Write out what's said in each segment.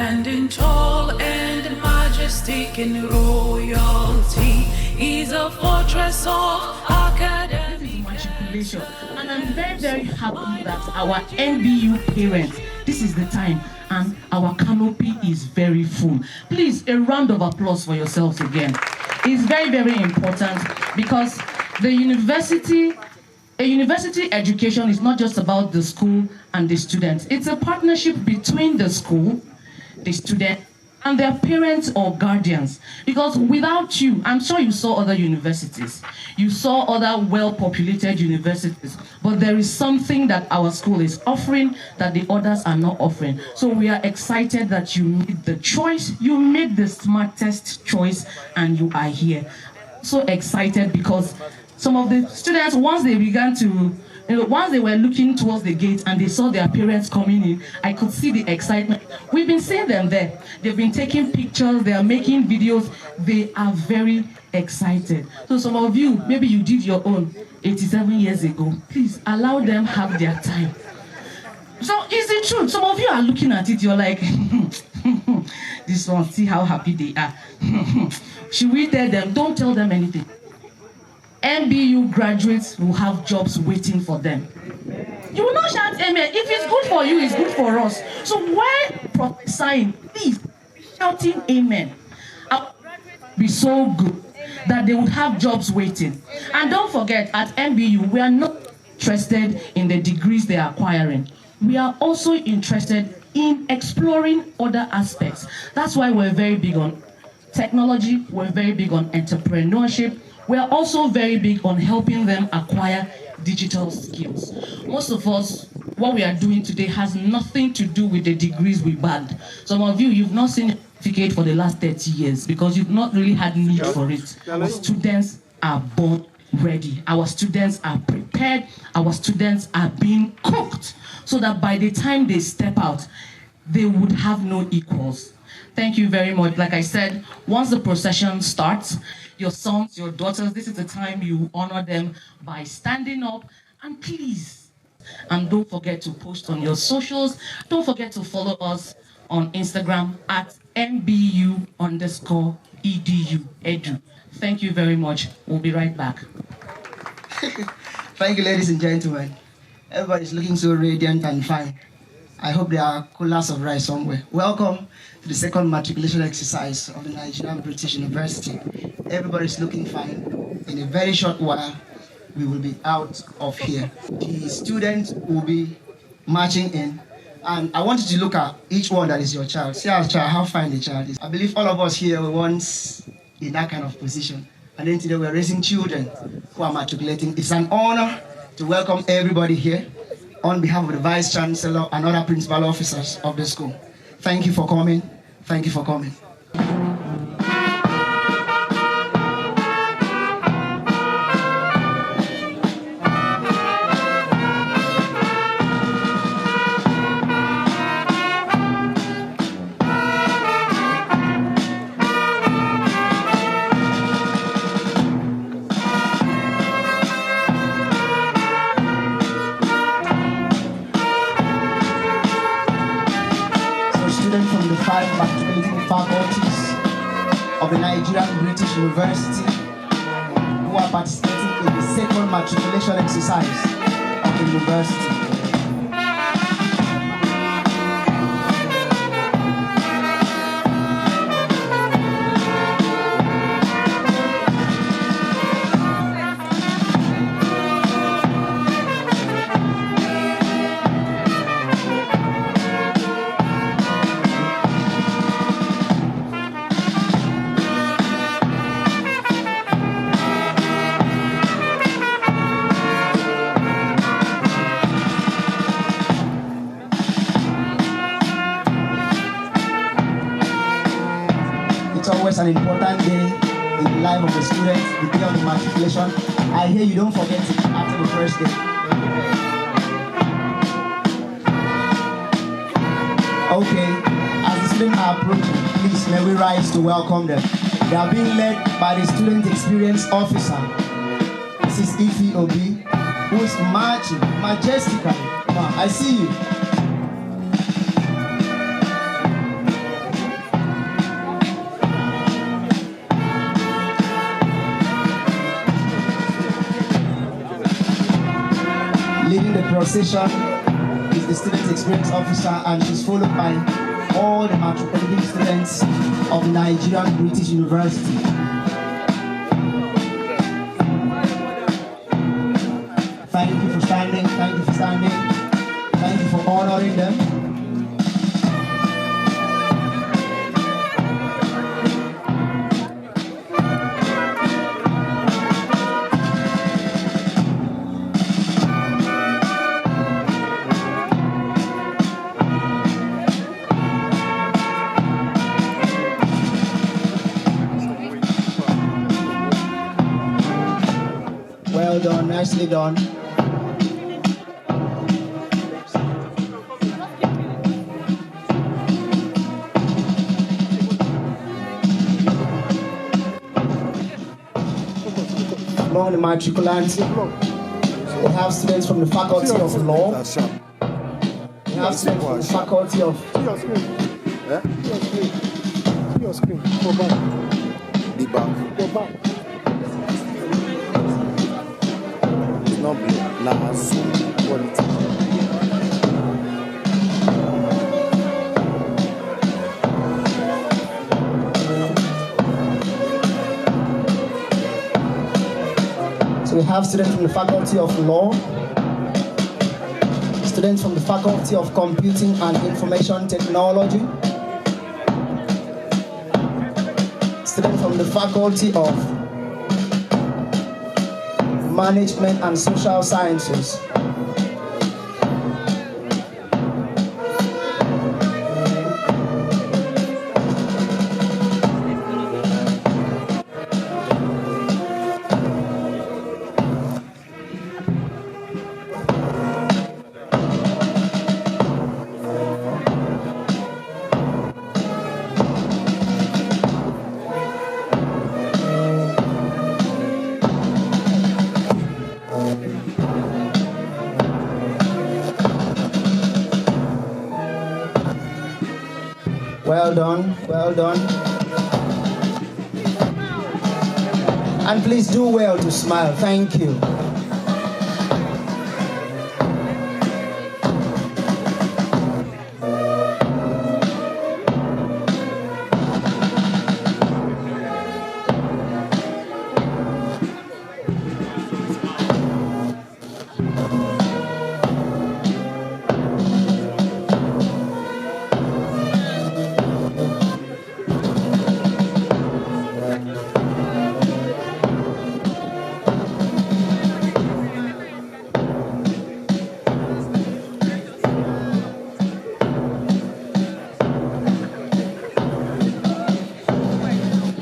standing tall and majestic in royalty. He's a fortress of academy. Matriculation, and I'm very, very happy that our NBU parents, this is the time, and our canopy is very full. Please, a round of applause for yourselves again. It's very, very important because a university education is not just about the school and the students. It's a partnership between the school, the student, and their parents or guardians. Because without you, I'm sure you saw other universities. You saw other well-populated universities. But there is something that our school is offering that the others are not offering. So we are excited that you made the choice. You made the smartest choice and you are here. So excited because some of the students, once they began to, once they were looking towards the gate and they saw their parents coming in, I could see the excitement. We've been seeing them there. They've been taking pictures, they are making videos. They are very excited. So some of you, maybe you did your own 87 years ago. Please allow them have their time. So it's the truth. Some of you are looking at it, you're like, this one, see how happy they are. Should we tell them? Don't tell them anything. MBU graduates will have jobs waiting for them. You will not shout amen. If it's good for you, it's good for us. So why prophesying? Please, shouting amen. Our graduates will be so good that they would have jobs waiting. And don't forget, at MBU, we are not interested in the degrees they are acquiring. We are also interested in exploring other aspects. That's why we're very big on technology. We're very big on entrepreneurship. We're also very big on helping them acquire digital skills. Most of us, what we are doing today has nothing to do with the degrees we bagged. Some of you, you've not seen a certificate for the last 30 years because you've not really had need for it. Our students are born ready. Our students are prepared. Our students are being cooked so that by the time they step out, they would have no equals. Thank you very much. Like I said, once the procession starts, your sons, your daughters, this is the time you honor them by standing up. And please, and don't forget to post on your socials. Don't forget to follow us on Instagram at MBU_edu. Thank you very much. We'll be right back. Thank you, ladies and gentlemen. Everybody's looking so radiant and fine. I hope there are coolers of rice somewhere. Welcome to the second matriculation exercise of the Nigerian British University. Everybody's looking fine. In a very short while, we will be out of here. The students will be marching in. And I want you to look at each one that is your child. See our child, how fine the child is. I believe all of us here were once in that kind of position. And then today we're raising children who are matriculating. It's an honor to welcome everybody here on behalf of the Vice Chancellor and other principal officers of the school. Thank you for coming. Thank you for coming. From the 5 matriculating faculties of the Nigerian British University who are participating in the second matriculation exercise of the university. It's always an important day in the life of the students, the day of the matriculation. I hear you don't forget it after the first day. Okay, as the students are approaching, please may we rise to welcome them. They are being led by the Student Experience Officer. This is Ife Obi, who is marching majestically. Come on, I see you. Leading the procession is the Student Experience Officer, and she's followed by all the matriculating students of Nigerian British University. Thank you for standing, thank you for standing, thank you for honoring them. Well done, nicely done. Among the matriculants, we have students from the Faculty of Law. We have students from the Faculty of... So we have students from the Faculty of Law, students from the Faculty of Computing and Information Technology, students from the Faculty of Management and Social Sciences, Well done, well done. And please do well to smile. Thank you.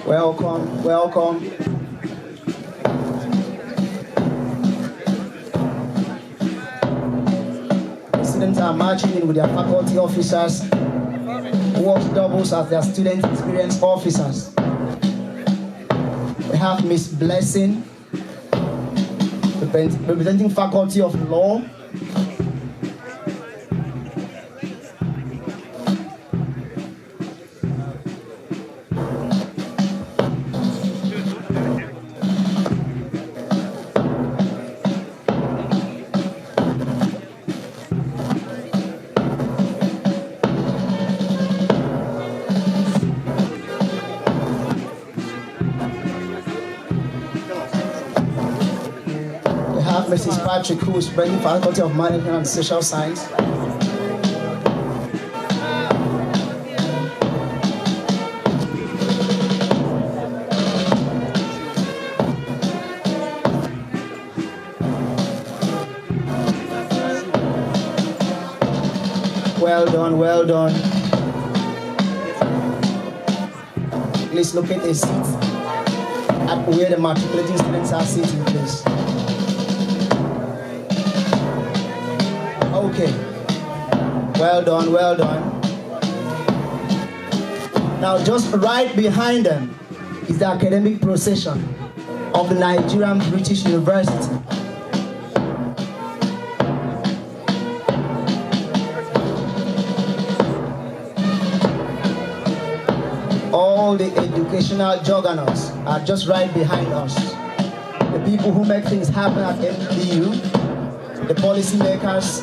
Welcome, welcome. Students are marching in with their faculty officers, who work doubles as their student experience officers. We have Miss Blessing, representing Faculty of Law. Mrs. Patrick, who is bringing Faculty of Management and Social Science. Well done, well done. Please locate a seat at where the matriculating students are sitting, please. Okay. Well done, well done. Now, just right behind them is the academic procession of the Nigerian British University. All the educational juggernauts are just right behind us. The people who make things happen at NBU. the policymakers,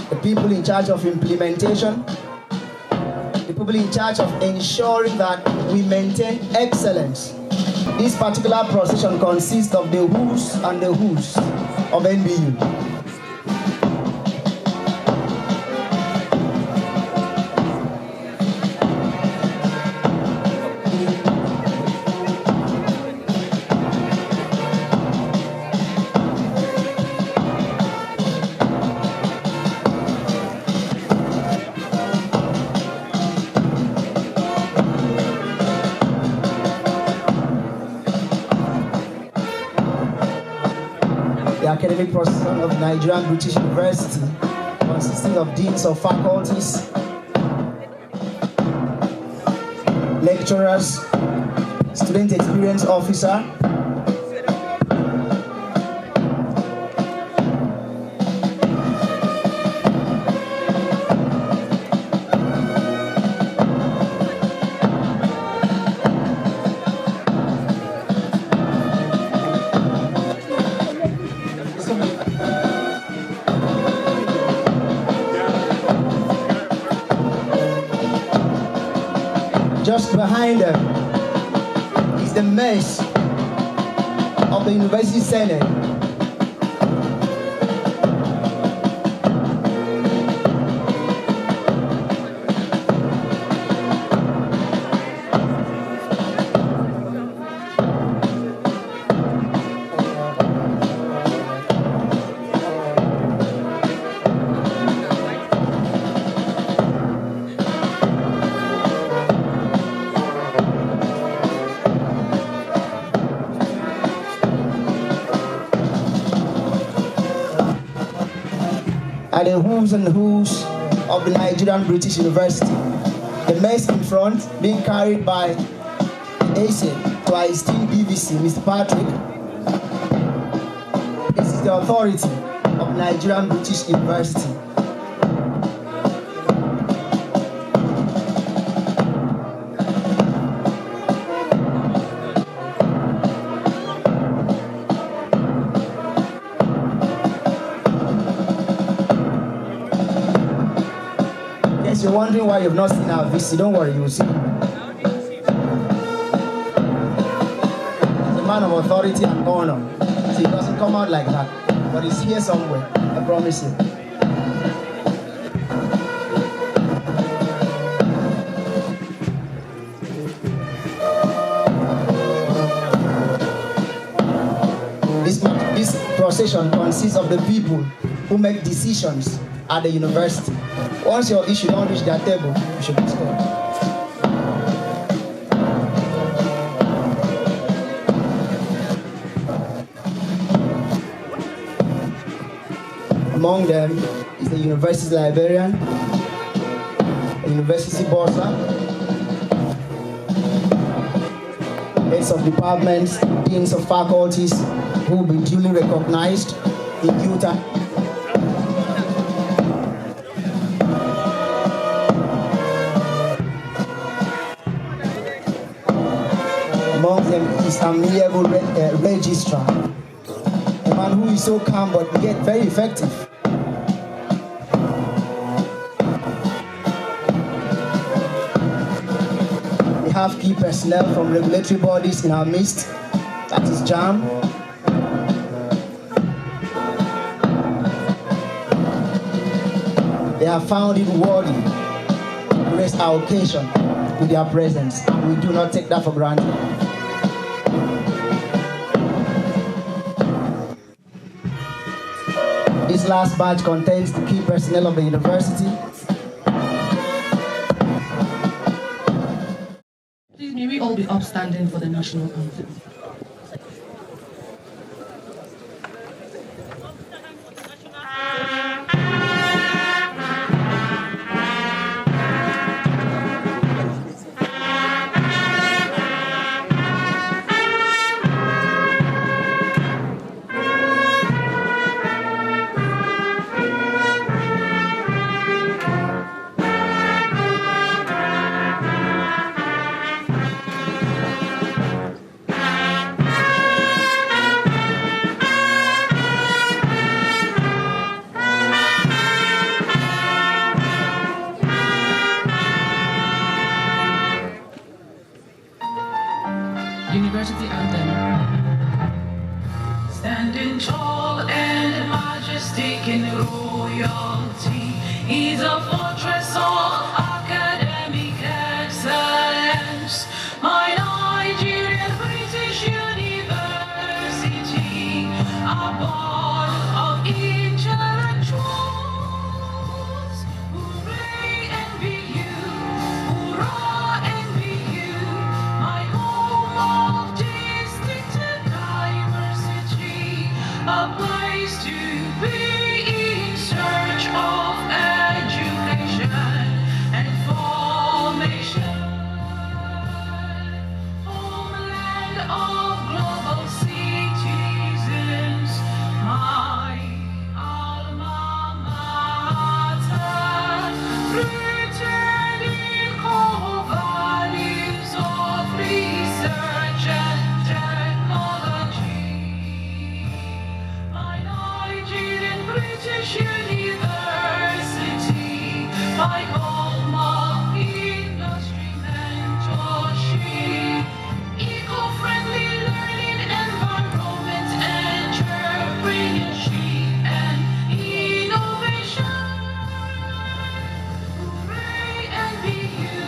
the people in charge of implementation, the people in charge of ensuring that we maintain excellence. This particular procession consists of the who's and the who's of NBU. The academic procession of Nigerian British University, consisting of deans of faculties, lecturers, student experience officer, just behind them is the mess of the University Senate. Are the who's and who's of the Nigerian British University. The mess in front being carried by the AC to our esteemed BVC, Mr. Patrick. This is the authority of Nigerian British University. You're wondering why you've not seen our VC, don't worry, you will see. He's a man of authority and honor, so he doesn't come out like that, but he's here somewhere, I promise you. This procession consists of the people who make decisions at the university. Once your issue don't reach their table, you should be scored. Among them is the university librarian, the university bursar, heads of departments, deans of faculties who will be duly recognized in due time. Among them is an amiable registrar, a man who is so calm but yet very effective. We have key personnel from regulatory bodies in our midst, that is JAM. They have found it worthy to grace our occasion with their presence, and we do not take that for granted. This last batch contains the key personnel of the university. Please, may we all be upstanding for the national anthem. seeking royalty. He's a fortress of academic excellence. My Nigerian British University, a bond of intellectuals. Hooray NBU, hurrah NBU, my home of distinctive diversity, a place to be in search of education and formation. Homeland of global citizens, my alma mater, rooted in core values of research and technology. My Nigerian British University, my home of industry mentorship, eco-friendly learning environment, entrepreneurship and innovation. Hooray NBU,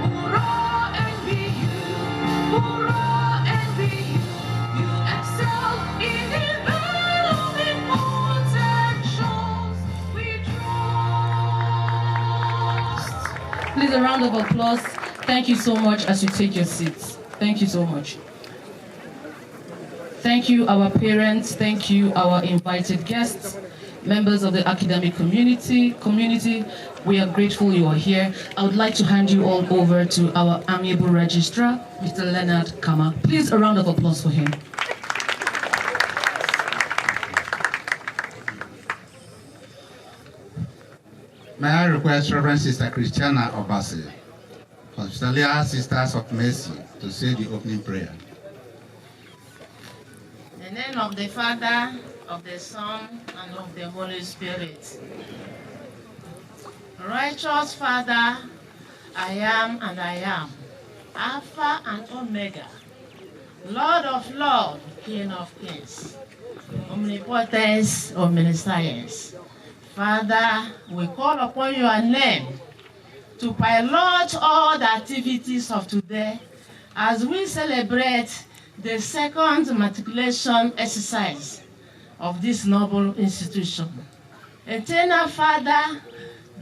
hurrah NBU, hurrah NBU, you excel in developing potentials we trust. Please, a round of applause. Thank you so much as you take your seats. Thank you so much. Thank you, our parents. Thank you, our invited guests, members of the academic community. We are grateful you are here. I would like to hand you all over to our amiable registrar, Mr. Leonard Kama. Please, a round of applause for him. May I request Reverend Sister Christiana Obasi, Hospitalier Sisters of Mercy, to say the opening prayer. In the name of the Father, of the Son, and of the Holy Spirit. Righteous Father, I am and I am, Alpha and Omega, Lord of Lords, King of Kings, Omnipotence, Omniscience. Father, we call upon your name to pilot all the activities of today as we celebrate the second matriculation exercise of this noble institution. Eternal Father,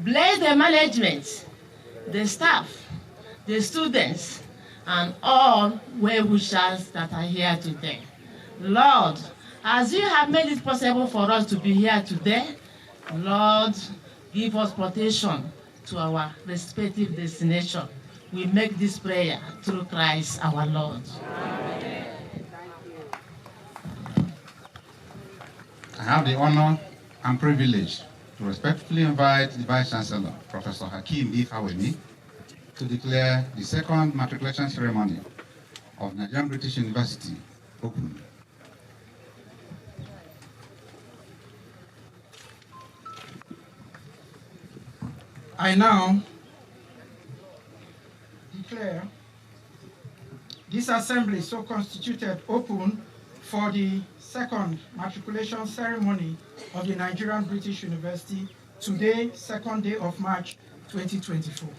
bless the management, the staff, the students, and all well-wishers that are here today. Lord, as you have made it possible for us to be here today, Lord, give us protection to our respective destination. We make this prayer through Christ our Lord. Amen. I have the honor and privilege to respectfully invite the Vice Chancellor, Professor Hakeem Fawehinmi, to declare the second matriculation ceremony of Nigerian British University open. I now declare this assembly so constituted open for the second matriculation ceremony of the Nigerian British University today, 2nd day of March 2024.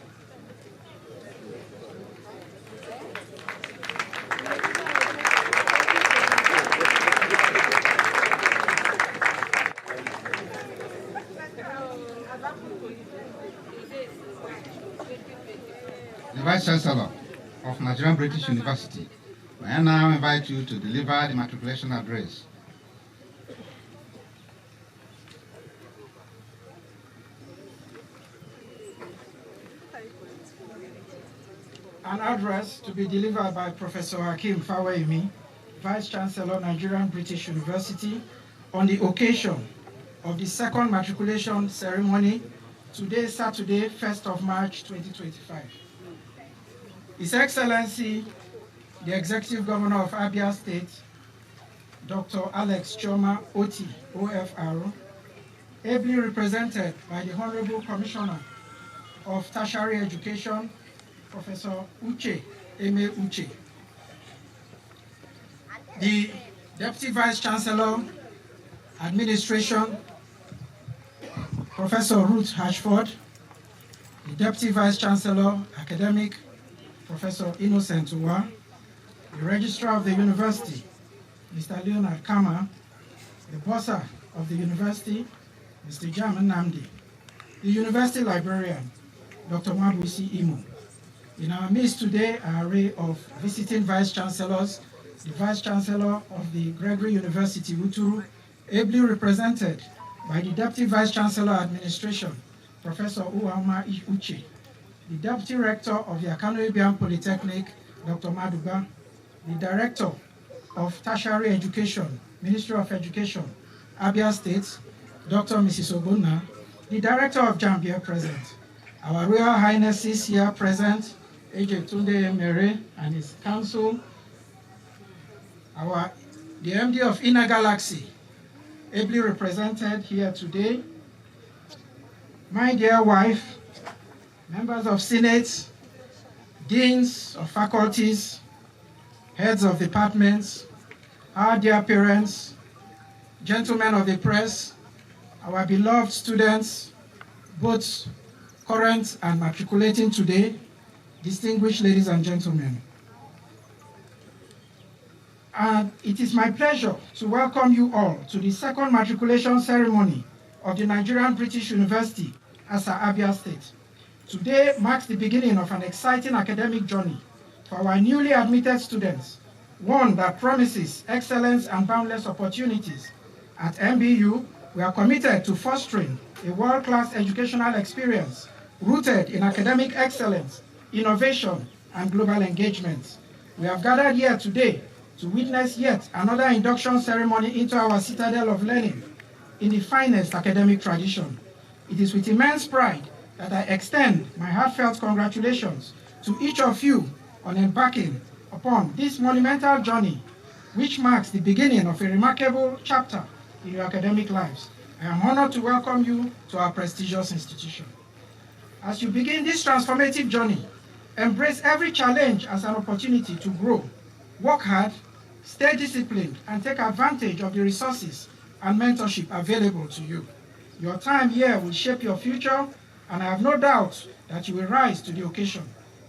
The Vice Chancellor of Nigerian British University, may I now invite you to deliver the matriculation address. An address to be delivered by Professor Hakeem Fawehinmi, Vice Chancellor, Nigerian British University, on the occasion of the second matriculation ceremony, today, Saturday, 1st of March, 2025. His Excellency, the Executive Governor of Abia State, Dr. Alex Choma Oti, OFR, ably represented by the Honorable Commissioner of Tertiary Education, Professor Uche, Eme Uche, the Deputy Vice Chancellor, Administration, Professor Ruth Hatchford, the Deputy Vice Chancellor, Academic, Professor Innocent Uwa, the Registrar of the University, Mr. Leonard Kama, the Bossa of the University, Mr. Jam Namdi, the University Librarian, Dr. Mabuisi Imo. In our midst today are an array of visiting Vice Chancellors, the Vice Chancellor of the Gregory University, Uturu, ably represented by the Deputy Vice Chancellor Administration, Professor Uwama Uche, the Deputy Rector of the Akano Ibiam Polytechnic, Dr. Maduba, the Director of Tertiary Education, Ministry of Education, Abia State, Dr. Mrs. Obuna, the Director of JAMB here present, our Royal Highnesses here present, AJ Tunde Mere and his council, the MD of Inner Galaxy, ably represented here today, my dear wife, members of Senate, deans of faculties, heads of departments, our dear parents, gentlemen of the press, our beloved students, both current and matriculating today, distinguished ladies and gentlemen. And it is my pleasure to welcome you all to the second matriculation ceremony of the Nigerian British University, Asa Abia State. Today marks the beginning of an exciting academic journey for our newly admitted students, one that promises excellence and boundless opportunities. At MBU, we are committed to fostering a world-class educational experience rooted in academic excellence, innovation, and global engagement. We have gathered here today to witness yet another induction ceremony into our citadel of learning in the finest academic tradition. It is with immense pride that I extend my heartfelt congratulations to each of you on embarking upon this monumental journey, which marks the beginning of a remarkable chapter in your academic lives. I am honored to welcome you to our prestigious institution. As you begin this transformative journey, embrace every challenge as an opportunity to grow. Work hard, stay disciplined, and take advantage of the resources and mentorship available to you. Your time here will shape your future, and I have no doubt that you will rise to the occasion.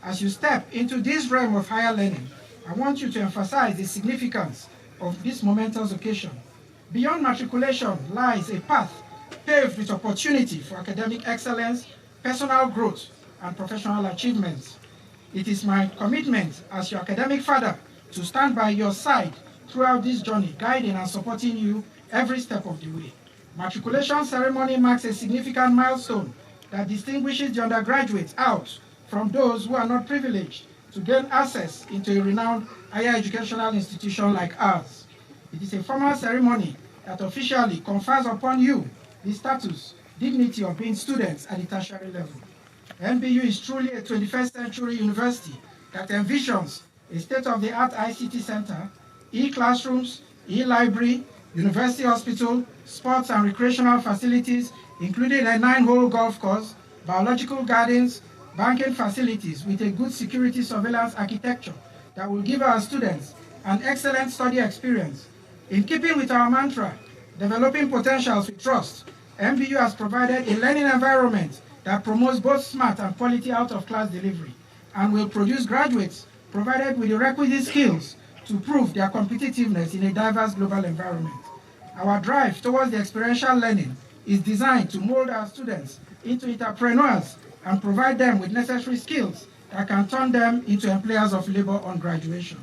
As you step into this realm of higher learning, I want you to emphasize the significance of this momentous occasion. Beyond matriculation lies a path paved with opportunity for academic excellence, personal growth, and professional achievements. It is my commitment as your academic father to stand by your side throughout this journey, guiding and supporting you every step of the way. Matriculation ceremony marks a significant milestone that distinguishes the undergraduates out from those who are not privileged to gain access into a renowned higher educational institution like ours. It is a formal ceremony that officially confers upon you the status, dignity of being students at the tertiary level. NBU is truly a 21st century university that envisions a state-of-the-art ICT center, e-classrooms, e-library, university hospital, sports and recreational facilities, including a 9-hole golf course, biological gardens, banking facilities with a good security surveillance architecture that will give our students an excellent study experience. In keeping with our mantra, developing potentials with trust, MBU has provided a learning environment that promotes both smart and quality out-of-class delivery and will produce graduates provided with the requisite skills to prove their competitiveness in a diverse global environment. Our drive towards the experiential learning is designed to mold our students into entrepreneurs and provide them with necessary skills that can turn them into employers of labor on graduation.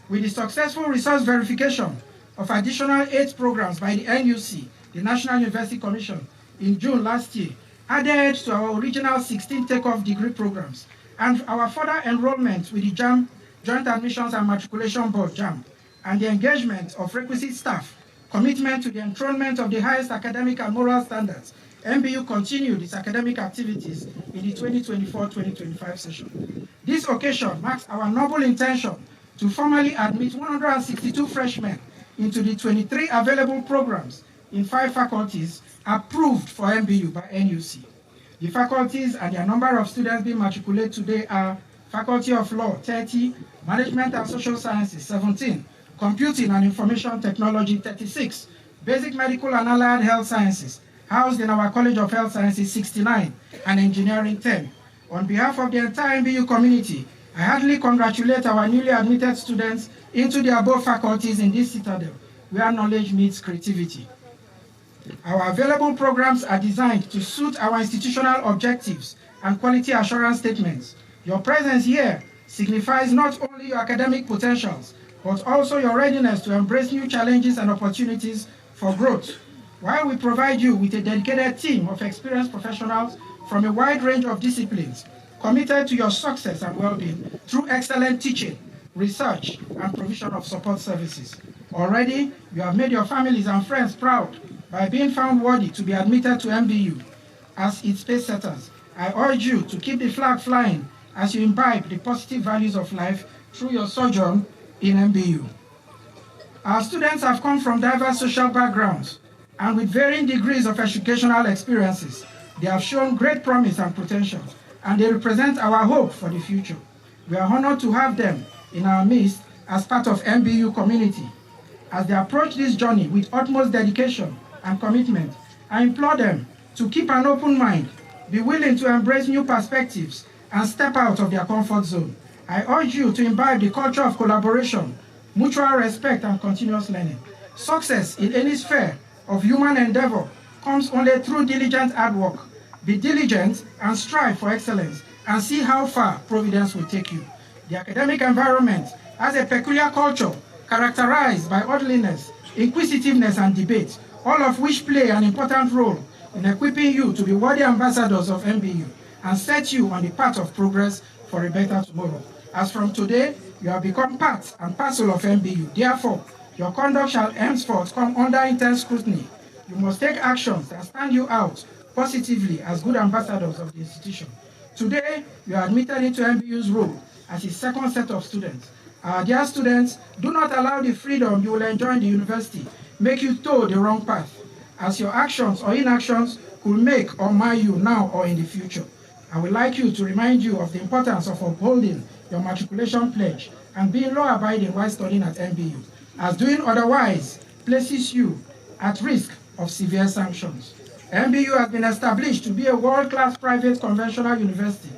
With the successful resource verification of additional 8 programs by the NUC, the National University Commission, in June last year, added to our original 16 takeoff degree programs, and our further enrollment with the JAMB, Joint Admissions and Matriculation Board, JAMB, and the engagement of requisite staff, commitment to the enthronement of the highest academic and moral standards, MBU continued its academic activities in the 2024-2025 session. This occasion marks our noble intention to formally admit 162 freshmen into the 23 available programs in 5 faculties approved for MBU by NUC. The faculties and their number of students being matriculated today are Faculty of Law, 30, Management and Social Sciences, 17, Computing and Information Technology, 36, Basic Medical and Allied Health Sciences, housed in our College of Health Sciences 69 and Engineering 10. On behalf of the entire MBU community, I heartily congratulate our newly admitted students into the above faculties in this citadel, where knowledge meets creativity. Our available programs are designed to suit our institutional objectives and quality assurance statements. Your presence here signifies not only your academic potentials, but also your readiness to embrace new challenges and opportunities for growth. While we provide you with a dedicated team of experienced professionals from a wide range of disciplines, committed to your success and well-being through excellent teaching, research, and provision of support services. Already, you have made your families and friends proud by being found worthy to be admitted to MBU as its pace setters. I urge you to keep the flag flying as you imbibe the positive values of life through your sojourn in MBU. Our students have come from diverse social backgrounds and with varying degrees of educational experiences. They have shown great promise and potential, and they represent our hope for the future. We are honored to have them in our midst as part of MBU community. As they approach this journey with utmost dedication and commitment, I implore them to keep an open mind, be willing to embrace new perspectives, and step out of their comfort zone. I urge you to imbibe the culture of collaboration, mutual respect, and continuous learning. Success in any sphere of human endeavor comes only through diligent hard work. Be diligent and strive for excellence, and see how far Providence will take you. The academic environment has a peculiar culture characterized by orderliness, inquisitiveness, and debate, all of which play an important role in equipping you to be worthy ambassadors of MBU and set you on the path of progress for a better tomorrow. As from today, you have become part and parcel of MBU. Therefore, your conduct shall henceforth come under intense scrutiny. You must take actions that stand you out positively as good ambassadors of the institution. Today, you are admitted into MBU's role as its second set of students. Our dear students, do not allow the freedom you will enjoy in the university make you toe the wrong path, as your actions or inactions could make or mar you now or in the future. I would like you to remind you of the importance of upholding your matriculation pledge and being law-abiding while studying at MBU, as doing otherwise places you at risk of severe sanctions. MBU has been established to be a world-class private conventional university,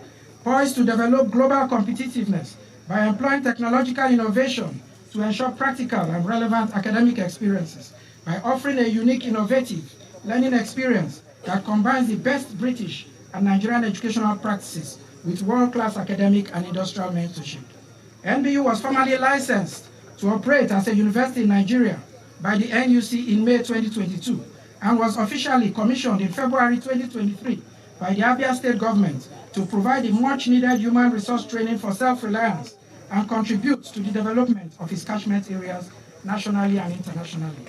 poised to develop global competitiveness by employing technological innovation to ensure practical and relevant academic experiences, by offering a unique, innovative learning experience that combines the best British and Nigerian educational practices with world-class academic and industrial mentorship. NBU was formally licensed to operate as a university in Nigeria by the NUC in May 2022 and was officially commissioned in February 2023 by the Abia state government to provide the much-needed human resource training for self-reliance and contribute to the development of its catchment areas nationally and internationally.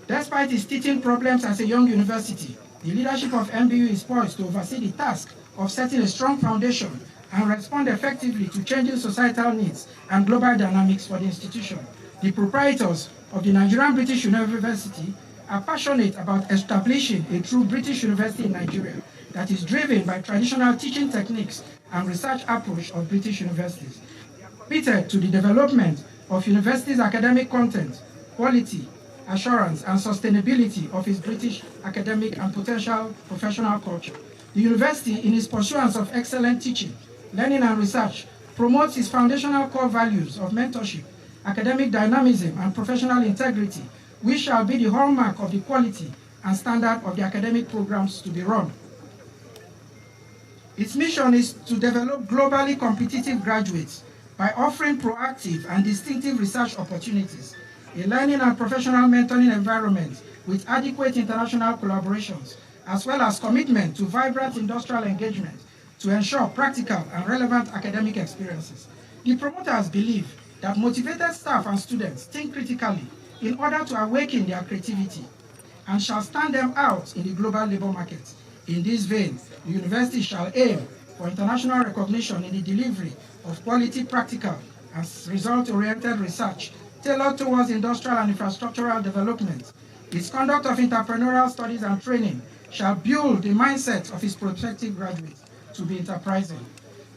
Despite its teething problems as a young university, the leadership of MBU is poised to oversee the task of setting a strong foundation and respond effectively to changing societal needs and global dynamics for the institution. The proprietors of the Nigerian British University are passionate about establishing a true British university in Nigeria that is driven by traditional teaching techniques and research approach of British universities. They are committed to the development of university's academic content, quality, assurance, and sustainability of its British academic and potential professional culture. The university, in its pursuance of excellent teaching, learning, and research, promotes its foundational core values of mentorship, academic dynamism, and professional integrity, which shall be the hallmark of the quality and standard of the academic programs to be run. Its mission is to develop globally competitive graduates by offering proactive and distinctive research opportunities, a learning and professional mentoring environment with adequate international collaborations, as well as commitment to vibrant industrial engagement to ensure practical and relevant academic experiences. The promoters believe that motivated staff and students think critically in order to awaken their creativity and shall stand them out in the global labor market. In this vein, the university shall aim for international recognition in the delivery of quality, practical, and result-oriented research tailored towards industrial and infrastructural development. Its conduct of entrepreneurial studies and training shall build the mindset of its prospective graduates to be enterprising.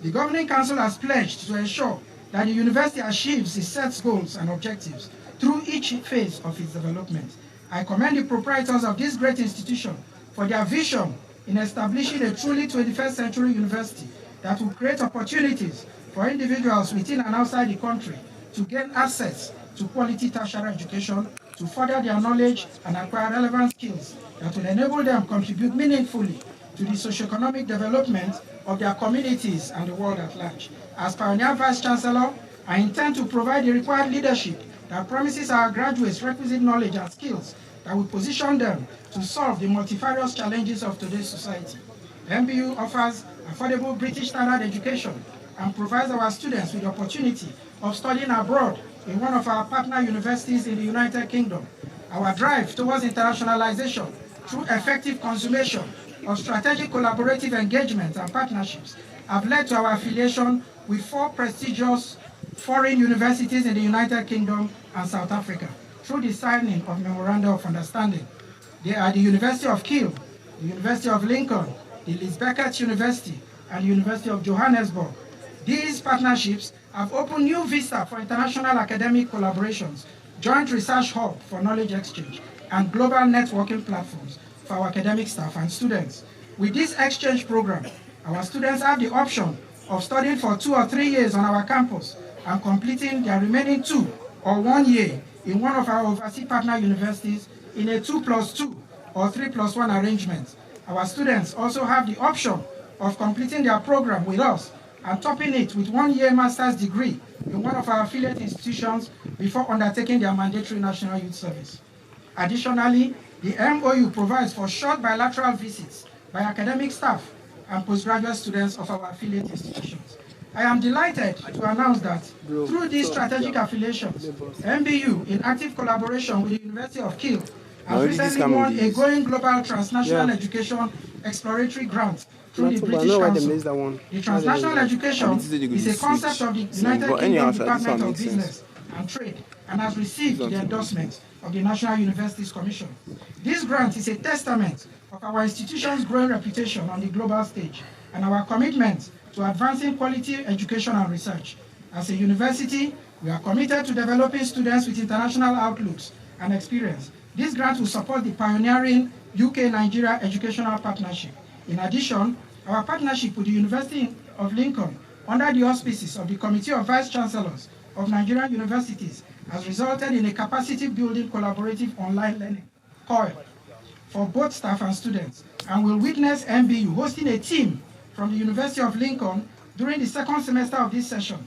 The Governing Council has pledged to ensure that the university achieves its set goals and objectives through each phase of its development. I commend the proprietors of this great institution for their vision in establishing a truly 21st century university that will create opportunities for individuals within and outside the country to gain access to quality tertiary education, to further their knowledge and acquire relevant skills that will enable them contribute meaningfully to the socio-economic development of their communities and the world at large. As Pioneer Vice Chancellor, I intend to provide the required leadership that promises our graduates requisite knowledge and skills that will position them to solve the multifarious challenges of today's society. MBU offers affordable British standard education and provides our students with the opportunity of studying abroad in one of our partner universities in the United Kingdom. Our drive towards internationalization through effective consummation of strategic collaborative engagements and partnerships have led to our affiliation with 4 prestigious foreign universities in the United Kingdom and South Africa through the signing of Memoranda of Understanding. They are the University of Kiel, the University of Lincoln, the Liz Beckett University, and the University of Johannesburg. These partnerships have opened new vista for international academic collaborations, joint research hub for knowledge exchange, and global networking platforms for our academic staff and students. With this exchange program, our students have the option of studying for 2 or 3 years on our campus and completing their remaining 2 or 1 year in one of our overseas partner universities in a 2+2 or 3+1 arrangement. Our students also have the option of completing their program with us and topping it with 1-year master's degree in one of our affiliate institutions before undertaking their mandatory national youth service. Additionally, the MOU provides for short bilateral visits by academic staff and postgraduate students of our affiliate institutions. I am delighted to announce that through these strategic affiliations, MBU, in active collaboration with the University of Kiel, has recently won a Going Global Transnational Education Exploratory Grant through the British Council. The transnational education is a concept of the United Kingdom Department of Business and Trade and has received the endorsement of the National Universities Commission. This grant is a testament of our institution's growing reputation on the global stage and our commitment to advancing quality education and research. As a university, we are committed to developing students with international outlooks and experience. This grant will support the pioneering UK-Nigeria Educational Partnership. In addition, our partnership with the University of Lincoln, under the auspices of the Committee of Vice Chancellors of Nigerian Universities, has resulted in a capacity-building collaborative online learning, COIL, for both staff and students, and will witness MBU hosting a team from the University of Lincoln during the second semester of this session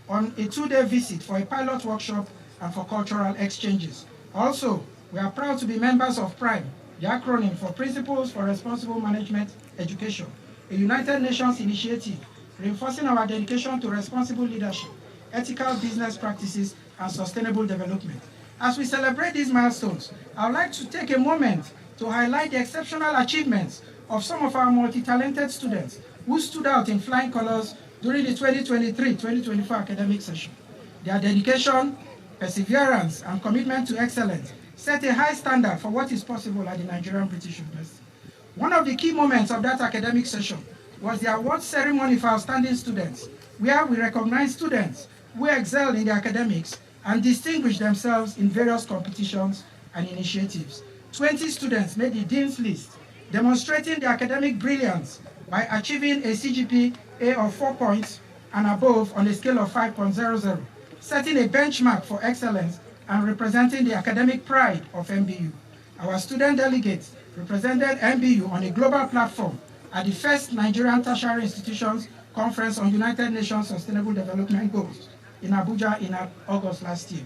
on a 2-day visit for a pilot workshop and for cultural exchanges. Also, we are proud to be members of PRIME, the acronym for Principles for Responsible Management Education, a United Nations initiative reinforcing our dedication to responsible leadership, ethical business practices, and sustainable development. As we celebrate these milestones, I would like to take a moment to highlight the exceptional achievements of some of our multi-talented students who stood out in flying colors during the 2023-2024 academic session. Their dedication, perseverance, and commitment to excellence set a high standard for what is possible at the Nigerian British University. One of the key moments of that academic session was the award ceremony for outstanding students, where we recognized students who excelled in their academics and distinguished themselves in various competitions and initiatives. 20 students made the Dean's List, demonstrating their academic brilliance by achieving a CGPA of 4 points and above on a scale of 5.00, setting a benchmark for excellence and representing the academic pride of MBU. Our student delegates represented MBU on a global platform at the first Nigerian Tertiary Institutions Conference on United Nations Sustainable Development Goals in Abuja in August last year.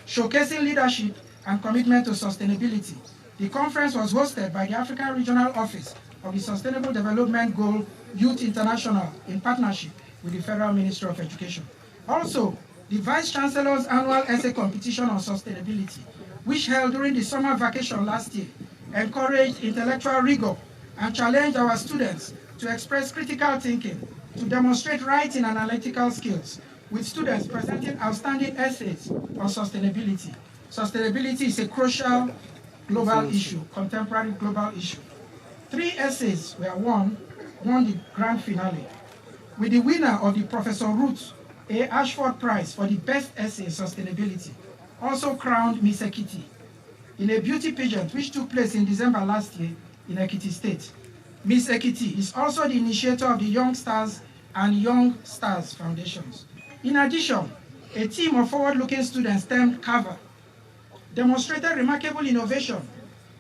Showcasing leadership and commitment to sustainability, the conference was hosted by the African Regional Office of the Sustainable Development Goal Youth International in partnership with the Federal Ministry of Education. Also, the Vice Chancellor's annual essay competition on sustainability, which held during the summer vacation last year, encouraged intellectual rigor and challenged our students to express critical thinking, to demonstrate writing and analytical skills, with students presenting outstanding essays on sustainability. Sustainability is a crucial global issue, contemporary global issue. 3 essays were won the grand finale, with the winner of the Professor Ruth A. Ashford Prize for the best essay in sustainability, also crowned Miss Ekiti. in a beauty pageant which took place in December last year in Ekiti State. Miss Ekiti is also the initiator of the Young Stars and Young Stars Foundations. In addition, a team of forward-looking students termed CAVA demonstrated remarkable innovation,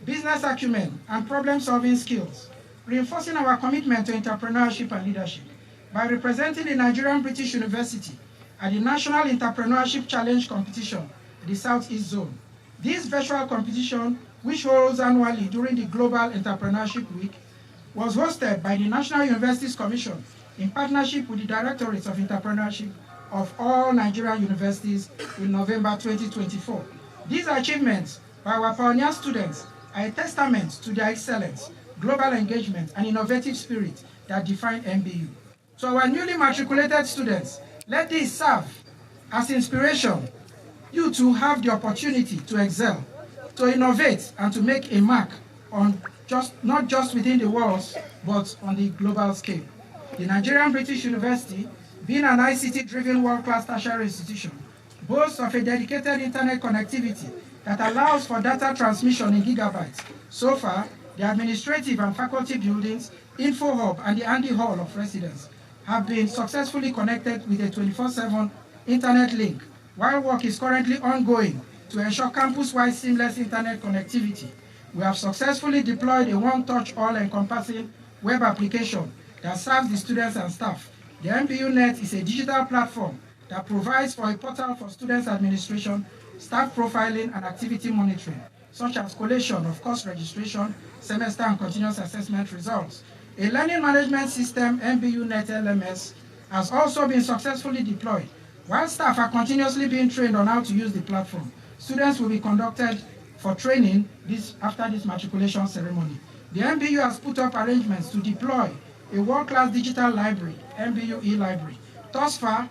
business acumen, and problem-solving skills, reinforcing our commitment to entrepreneurship and leadership. By representing the Nigerian British University at the National Entrepreneurship Challenge Competition, the Southeast Zone. This virtual competition, which holds annually during the Global Entrepreneurship Week, was hosted by the National Universities Commission in partnership with the Directorates of Entrepreneurship of all Nigerian universities in November 2024. These achievements by our pioneer students are a testament to their excellence, global engagement, and innovative spirit that define MBU. So our newly matriculated students, let this serve as inspiration, you to have the opportunity to excel, to innovate, and to make a mark on not just within the walls, but on the global scale. The Nigerian British University, being an ICT-driven world-class tertiary institution, boasts of a dedicated internet connectivity that allows for data transmission in gigabytes. So far, the administrative and faculty buildings, Info Hub, and the Andy Hall of Residence have been successfully connected with a 24/7 internet link, while work is currently ongoing to ensure campus-wide seamless internet connectivity. We have successfully deployed a one-touch all-encompassing web application that serves the students and staff. The MBU Net is a digital platform that provides for a portal for students' administration, staff profiling, and activity monitoring, such as collation of course registration, semester and continuous assessment results. A learning management system, MBU Net LMS, has also been successfully deployed. While staff are continuously being trained on how to use the platform, students will be conducted for training after this matriculation ceremony. The MBU has put up arrangements to deploy a world-class digital library, MBU e-library. Thus far,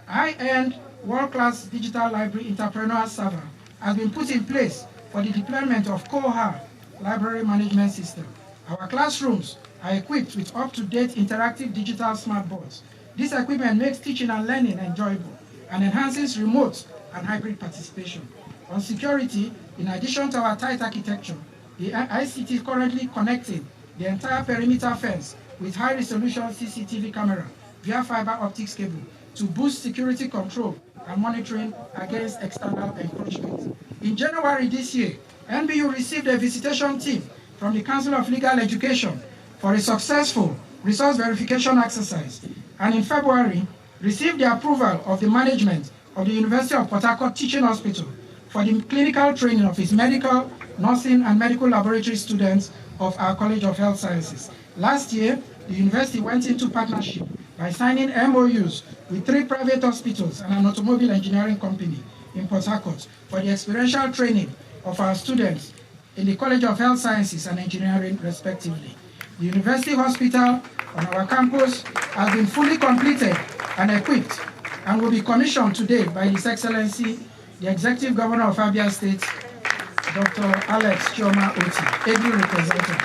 high-end world-class digital library entrepreneur server has been put in place for the deployment of COHA library management system. Our classrooms are equipped with up-to-date interactive digital smart boards. This equipment makes teaching and learning enjoyable and enhances remote and hybrid participation. On security, in addition to our tight architecture, the ICT is currently connecting the entire perimeter fence with high-resolution CCTV camera via fiber optics cable to boost security control and monitoring against external encroachment. In January this year, NBU received a visitation team from the Council of Legal Education for a successful resource verification exercise, and in February, received the approval of the management of the University of Port Harcourt Teaching Hospital for the clinical training of its medical, nursing, and medical laboratory students of our College of Health Sciences. Last year, the university went into partnership by signing MOUs with 3 private hospitals and an automobile engineering company in Port Harcourt for the experiential training of our students in the College of Health Sciences and Engineering, respectively. The university hospital on our campus has been fully completed and equipped and will be commissioned today by His Excellency, the Executive Governor of Abia State, Dr. Alex Chioma Oti, ably represented.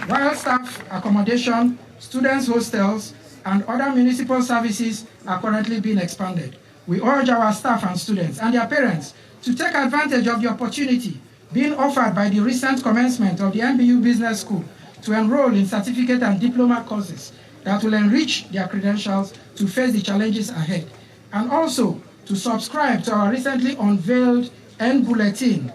While staff accommodation, students' hostels, and other municipal services are currently being expanded, we urge our staff and students and their parents to take advantage of the opportunity being offered by the recent commencement of the MBU Business School to enroll in certificate and diploma courses that will enrich their credentials to face the challenges ahead, and also to subscribe to our recently unveiled End Bulletin,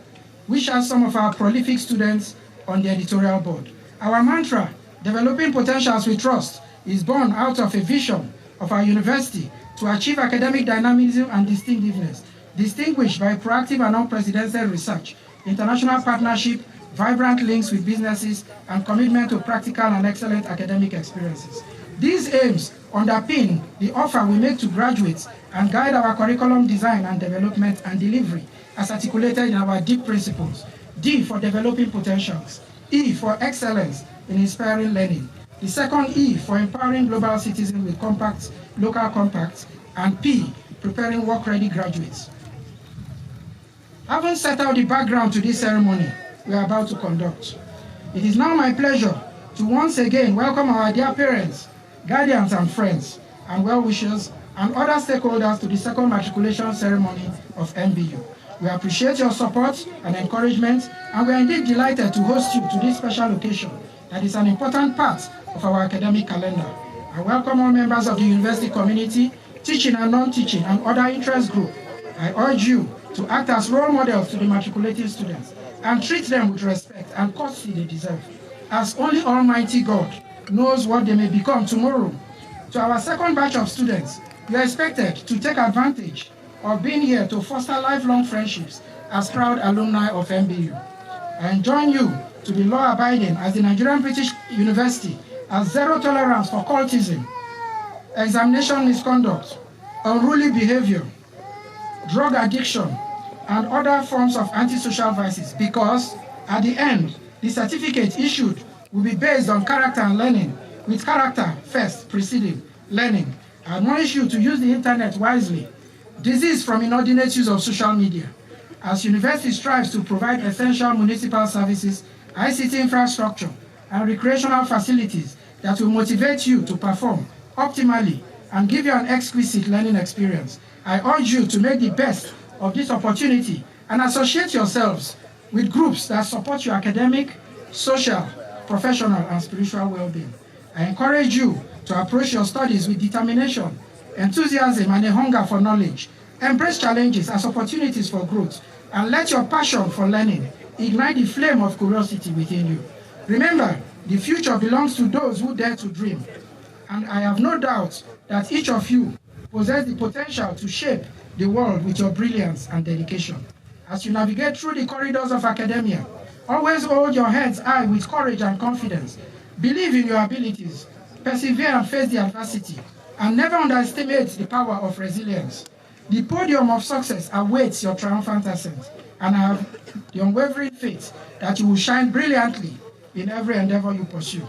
which has some of our prolific students on the editorial board. Our mantra, developing potentials we trust, is born out of a vision of our university to achieve academic dynamism and distinctiveness, distinguished by proactive and unprecedented research, international partnership, vibrant links with businesses, and commitment to practical and excellent academic experiences. These aims underpin the offer we make to graduates and guide our curriculum design and development and delivery as articulated in our DEEP principles. D for developing potentials, E for excellence in inspiring learning, the second E for empowering global citizens with compacts, local compacts, and P, preparing work-ready graduates. Having set out the background to this ceremony we are about to conduct, it is now my pleasure to once again welcome our dear parents, guardians and friends, and well-wishers, and other stakeholders to the second matriculation ceremony of NBU. We appreciate your support and encouragement, and we are indeed delighted to host you to this special occasion that is an important part of our academic calendar. I welcome all members of the university community, teaching and non-teaching, and other interest groups. I urge you to act as role models to the matriculating students and treat them with respect and courtesy they deserve, as only Almighty God knows what they may become tomorrow. To our second batch of students, you are expected to take advantage of being here to foster lifelong friendships as proud alumni of MBU. I enjoin you to be law-abiding as the Nigerian British University has zero tolerance for cultism, examination misconduct, unruly behavior, drug addiction, and other forms of antisocial vices, because at the end, the certificate issued will be based on character and learning, with character first preceding learning. I admonish you to use the internet wisely. Disease from inordinate use of social media. As university strives to provide essential municipal services, ICT infrastructure, and recreational facilities that will motivate you to perform optimally and give you an exquisite learning experience, I urge you to make the best of this opportunity and associate yourselves with groups that support your academic, social, professional, and spiritual well-being. I encourage you to approach your studies with determination, enthusiasm, and a hunger for knowledge. Embrace challenges as opportunities for growth, and let your passion for learning ignite the flame of curiosity within you. Remember, the future belongs to those who dare to dream, and I have no doubt that each of you possess the potential to shape the world with your brilliance and dedication. As you navigate through the corridors of academia, always hold your heads high with courage and confidence. Believe in your abilities, persevere and face the adversity, and never underestimate the power of resilience. The podium of success awaits your triumphant ascent, and I have the unwavering faith that you will shine brilliantly in every endeavor you pursue.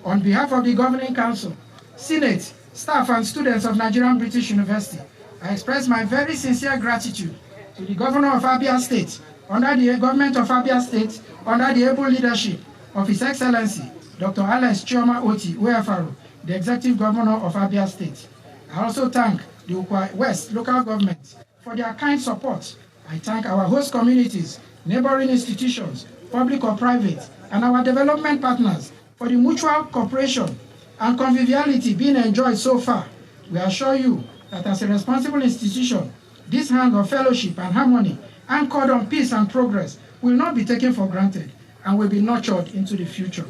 On behalf of the Governing Council, Senate, staff, and students of Nigerian British University, I express my very sincere gratitude to the Governor of Abia State, under the government of Abia State, under the able leadership of His Excellency, Dr. Alex Chioma Oti Uefaro, the Executive Governor of Abia State. I also thank the Ukwa West local government for their kind support. I thank our host communities, neighboring institutions, public or private, and our development partners for the mutual cooperation and conviviality being enjoyed so far. We assure you that as a responsible institution, this hand of fellowship and harmony anchored on peace and progress will not be taken for granted and will be nurtured into the future.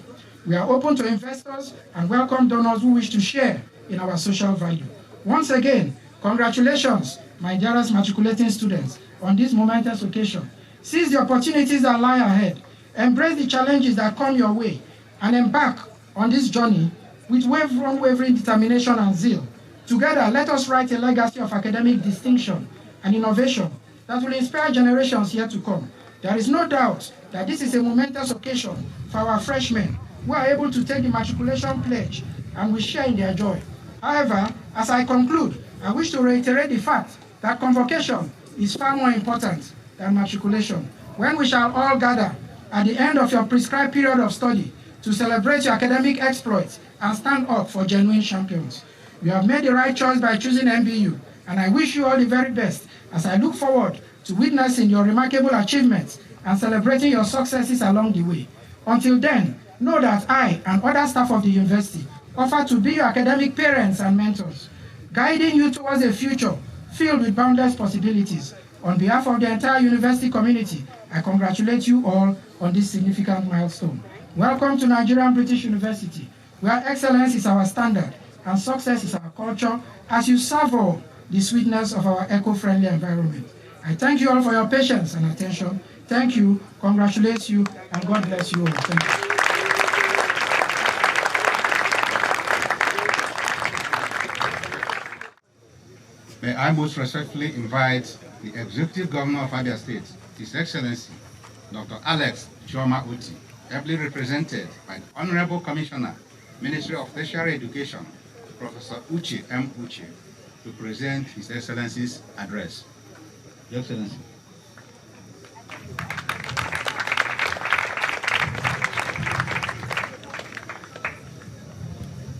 We are open to investors and welcome donors who wish to share in our social value. Once again, congratulations, my dearest matriculating students, on this momentous occasion. Seize the opportunities that lie ahead, embrace the challenges that come your way, and embark on this journey with unwavering determination and zeal. Together, let us write a legacy of academic distinction and innovation that will inspire generations yet to come. There is no doubt that this is a momentous occasion for our freshmen who are able to take the matriculation pledge and will share in their joy. However, as I conclude, I wish to reiterate the fact that convocation is far more important than matriculation, when we shall all gather at the end of your prescribed period of study to celebrate your academic exploits and stand up for genuine champions. You have made the right choice by choosing MBU, and I wish you all the very best as I look forward to witnessing your remarkable achievements and celebrating your successes along the way. Until then, know that I and other staff of the university offer to be your academic parents and mentors, guiding you towards a future filled with boundless possibilities. On behalf of the entire university community, I congratulate you all on this significant milestone. Welcome to Nigerian British University, where excellence is our standard and success is our culture, as you savor the sweetness of our eco-friendly environment. I thank you all for your patience and attention. Thank you, congratulate you, and God bless you all. Thank you. May I most respectfully invite the Executive Governor of Abia State, His Excellency, Dr. Alex Chioma Oti, ably represented by the Honorable Commissioner, Ministry of Tertiary Education, Professor Uche M. Uche, to present His Excellency's address. Your Excellency.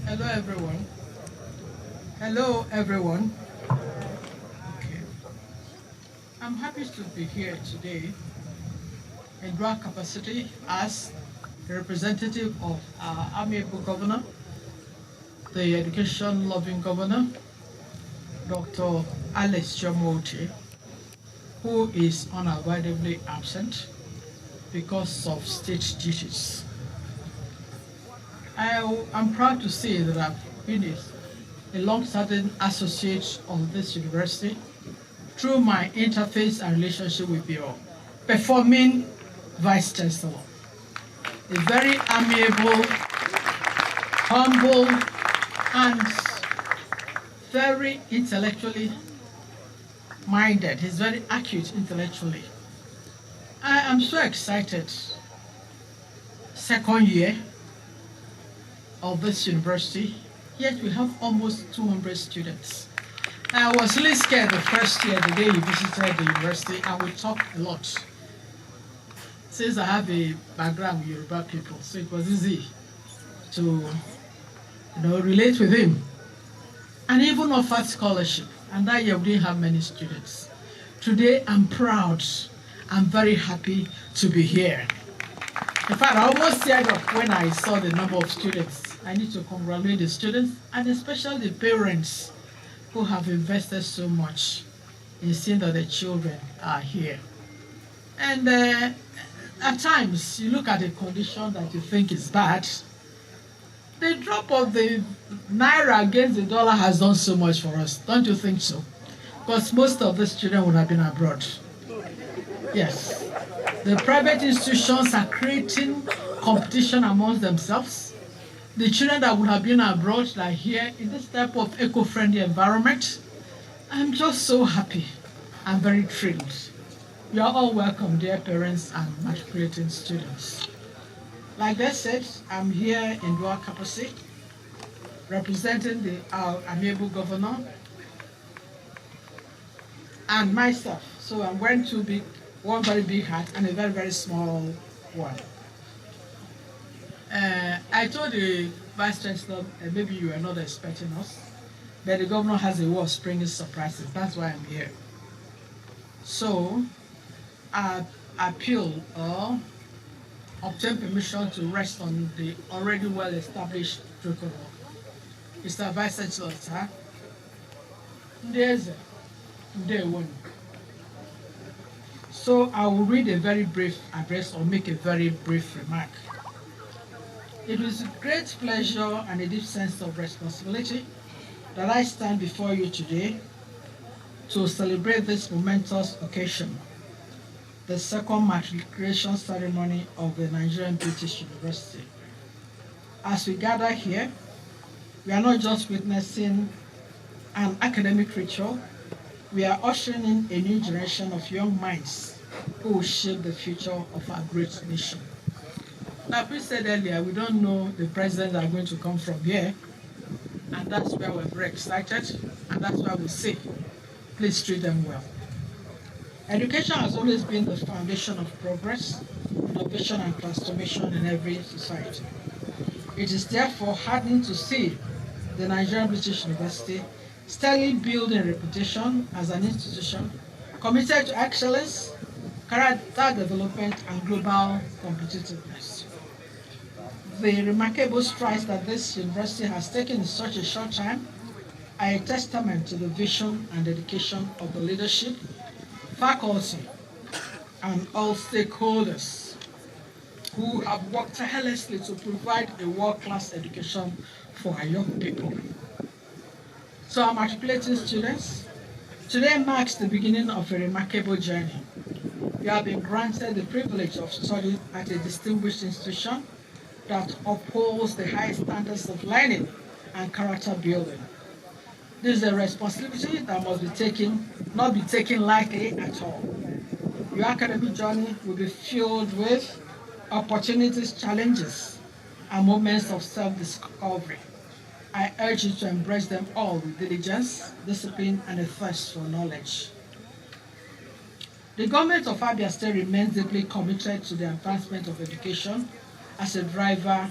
Hello, everyone. Hello, everyone. I'm happy to be here today in dual capacity as a representative of our amiable governor, the education-loving governor, Dr. Alex Jomote, who is unavoidably absent because of state duties. I'm proud to say that I've been a long-standing associate of this university through my interface and relationship with your performing Vice Chancellor. A very amiable, humble, and very intellectually minded. He's very acute intellectually. I am so excited. Second year of this university, yet we have almost 200 students. I was really scared the first year, the day you visited the university, and we talked a lot. Since I have a background with Yoruba people, so it was easy to relate with him. And even offered scholarship, and that year we didn't have many students. Today I'm proud, I'm very happy to be here. In fact, I almost teared up when I saw the number of students. I need to congratulate the students and especially the parents who have invested so much in seeing that the children are here. And at times, you look at a condition that you think is bad. The drop of the naira against the dollar has done so much for us. Don't you think so? Because most of the children would have been abroad. Yes. The private institutions are creating competition amongst themselves. The children that would have been abroad are here in this type of eco-friendly environment. I'm just so happy. I'm very thrilled. You are all welcome, dear parents and matriculating students. Like they said, I'm here in dual capacity, representing our amiable governor and myself. So I'm wearing one very big hat and a very, very small one. I told the Vice Chancellor, maybe you are not expecting us, but the governor has a way of springing surprises. That's why I'm here. So I appeal or obtain permission to rest on the already well-established protocol. Mr. Vice Chancellor, sir, day one. So I will read a very brief address or make a very brief remark. It is a great pleasure and a deep sense of responsibility that I stand before you today to celebrate this momentous occasion, the second matriculation ceremony of the Nigerian British University. As we gather here, we are not just witnessing an academic ritual, we are ushering in a new generation of young minds who will shape the future of our great nation. Like we said earlier, we don't know the presidents that are going to come from here, and that's why we're very excited, and that's why we say, please treat them well. Education has always been the foundation of progress, innovation, and transformation in every society. It is therefore heartening to see the Nigerian British University steadily building a reputation as an institution committed to excellence, character development, and global competitiveness. The remarkable strides that this university has taken in such a short time are a testament to the vision and dedication of the leadership, faculty, and all stakeholders who have worked tirelessly to provide a world-class education for our young people. So our matriculating students, today marks the beginning of a remarkable journey. You have been granted the privilege of studying at a distinguished institution that upholds the high standards of learning and character building. This is a responsibility that must not be taken lightly at all. Your academic journey will be filled with opportunities, challenges, and moments of self-discovery. I urge you to embrace them all with diligence, discipline, and a thirst for knowledge. The government of Abia State remains deeply committed to the advancement of education as a driver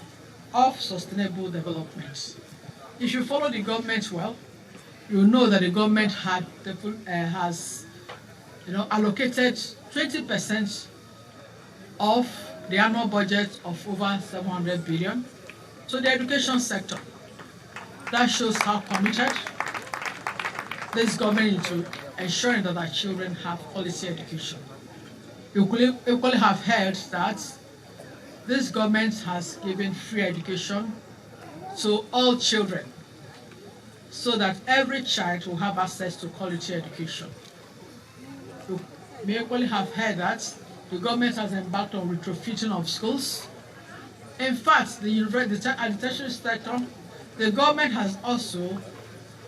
of sustainable development. If you follow the government well, you know that the government has allocated 20% of the annual budget of over 700 billion to the education sector. That shows how committed this government is to ensuring that our children have quality education. You could equally have heard that this government has given free education to all children so that every child will have access to quality education. You may equally have heard that the government has embarked on retrofitting of schools. In fact, at the tertiary sector, the government has also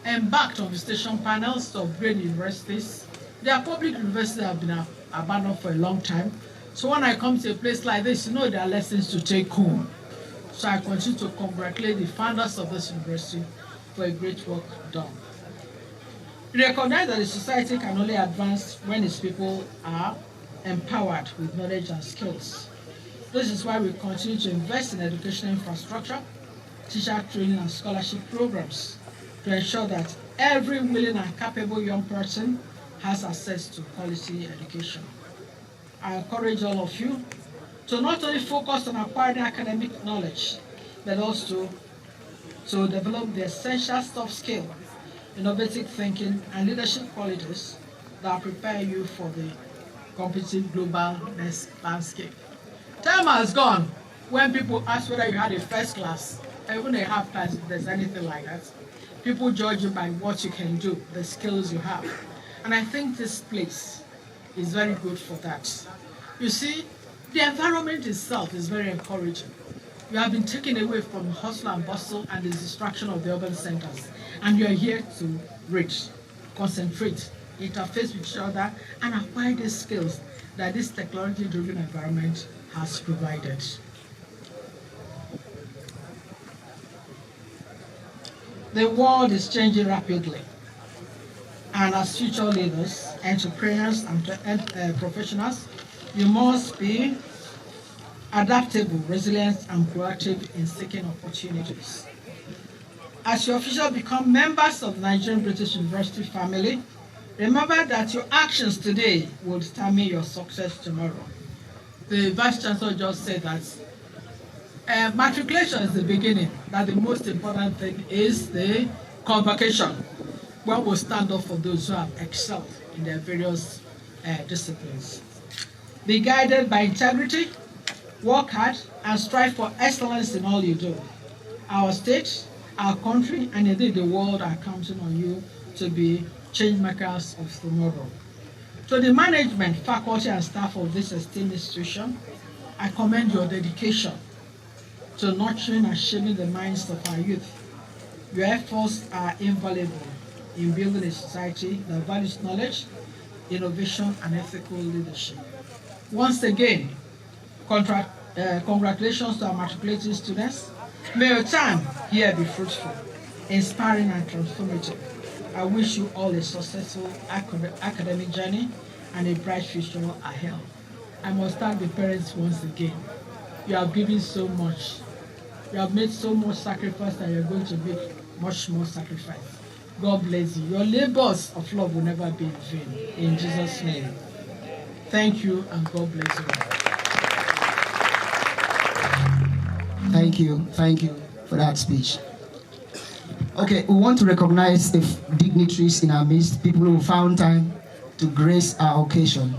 embarked on visitation panels to upgrade universities. Their public universities have been abandoned for a long time. So when I come to a place like this, you know there are lessons to take home. So I continue to congratulate the founders of this university for a great work done. We recognize that the society can only advance when its people are empowered with knowledge and skills. This is why we continue to invest in educational infrastructure, teacher training and scholarship programs to ensure that every willing and capable young person has access to quality education. I encourage all of you to not only focus on acquiring academic knowledge, but also to develop the essential soft skills, innovative thinking, and leadership qualities that prepare you for the competitive global landscape. Time has gone when people ask whether you had a first class, even a half class, if there's anything like that. People judge you by what you can do, the skills you have. And I think this place is very good for that. You see, the environment itself is very encouraging. You have been taken away from hustle and bustle and the distraction of the urban centers. And you are here to read, concentrate, interface with each other, and acquire the skills that this technology-driven environment has provided. The world is changing rapidly. And as future leaders, entrepreneurs, and professionals, you must be adaptable, resilient, and proactive in seeking opportunities. As you officially become members of the Nigerian British University family, remember that your actions today will determine your success tomorrow. The Vice Chancellor just said that matriculation is the beginning, that the most important thing is the convocation, where we'll stand up for those who have excelled in their various disciplines. Be guided by integrity, work hard, and strive for excellence in all you do. Our state, our country, and indeed the world are counting on you to be change makers of tomorrow. To the management, faculty, and staff of this esteemed institution, I commend your dedication to nurturing and shaping the minds of our youth. Your efforts are invaluable in building a society that values knowledge, innovation, and ethical leadership. Once again, congratulations to our matriculating students. May your time here be fruitful, inspiring, and transformative. I wish you all a successful academic journey and a bright future ahead. I must thank the parents once again. You have given so much. You have made so much sacrifice that you're going to make much more sacrifice. God bless you. Your labors of love will never be in vain. In Jesus' name. Thank you and God bless you. Thank you for that speech. Okay, we want to recognize the dignitaries in our midst, people who found time to grace our occasion.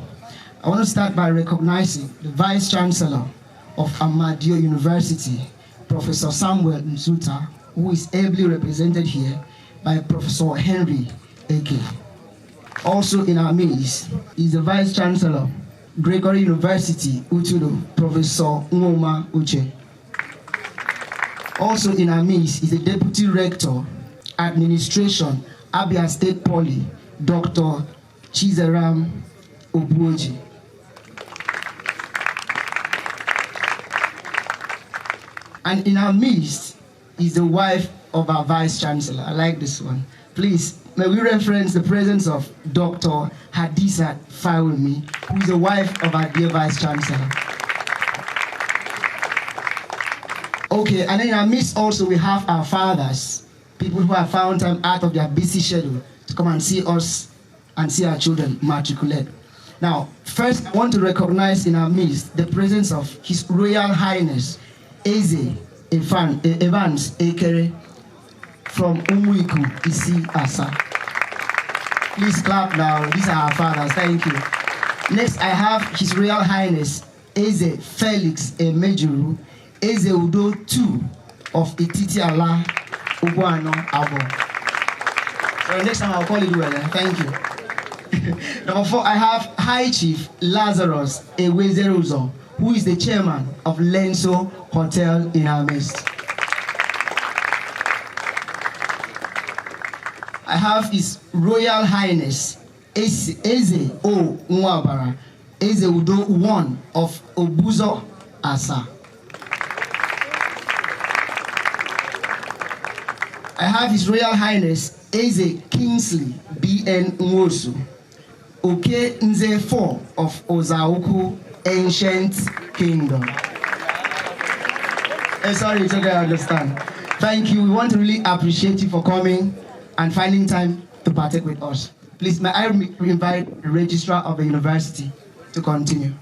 I want to start by recognizing the Vice Chancellor of Ahmadu University, Professor Samuel Nzuta, who is ably represented here by Professor Henry Eke. Also in our midst is the Vice Chancellor, Gregory University, Utudo, Professor Nwoma Uche. Also in our midst is the Deputy Rector, Administration, Abia State Poly, Dr. Chizaram Obuoji. And in our midst is the wife of our Vice Chancellor. I like this one. Please, may we reference the presence of Dr. Hadisa Fawehinmi, who is the wife of our dear Vice Chancellor. Okay, and then in our midst also we have our fathers, people who have found time out of their busy schedule to come and see us and see our children matriculate. Now, first, I want to recognize in our midst the presence of His Royal Highness Eze Evans Ekere from Umuiku Isi Asa. Please clap now. These are our fathers. Thank you. Next, I have His Royal Highness Eze Felix Emejuru Eze Udo II of Ititi Ala Ubuano Abo. So next time I'll call it well. Thank you. Number 4, I have High Chief Lazarus Ewezeruzo, who is the chairman of Lenso Hotel in our midst. I have His Royal Highness Eze O Nwabara, Eze Udo I of Obuzo Asa. I have His Royal Highness Eze Kingsley B.N. Nwosu, Oke Nze IV of Ozaoku Ancient Kingdom. Sorry, it's okay, I understand. Thank you. We want to really appreciate you for coming and finding time to partake with us. Please, may I invite the Registrar of the University to continue.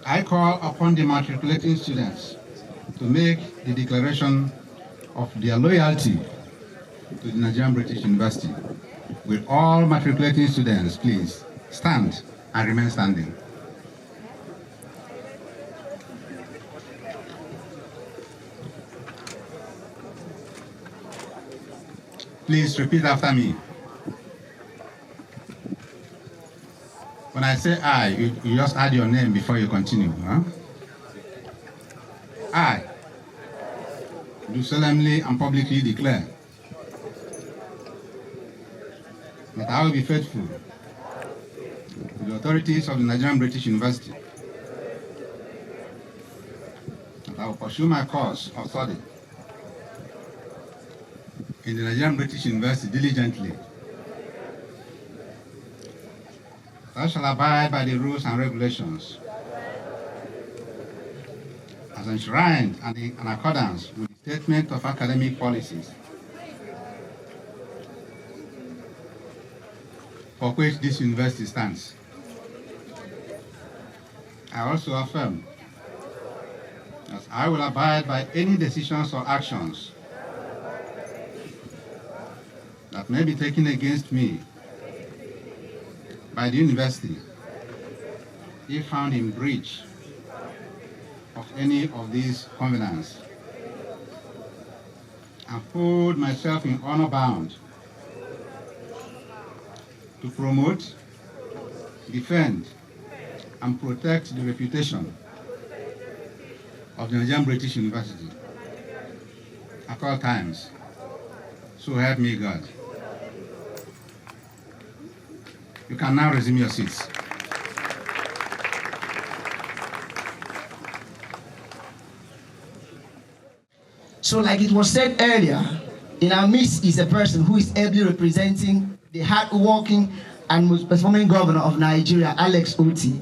I call upon the matriculating students to make the declaration of their loyalty to the Nigerian British University. Will all matriculating students please stand and remain standing? Please repeat after me. When I say I, you just add your name before you continue. Huh? I do solemnly and publicly declare that I will be faithful to the authorities of the Nigerian British University, that I will pursue my course of study in the Nigerian British University diligently. I shall abide by the rules and regulations as enshrined and in accordance with the statement of academic policies for which this university stands. I also affirm that I will abide by any decisions or actions that may be taken against me by the university if found in breach of any of these covenants, and hold myself in honor bound to promote, defend, and protect the reputation of the Nigerian British University at all times. So help me God. You can now resume your seats. So like it was said earlier, in our midst is a person who is ably representing the hard-working and most performing governor of Nigeria, Alex Oti.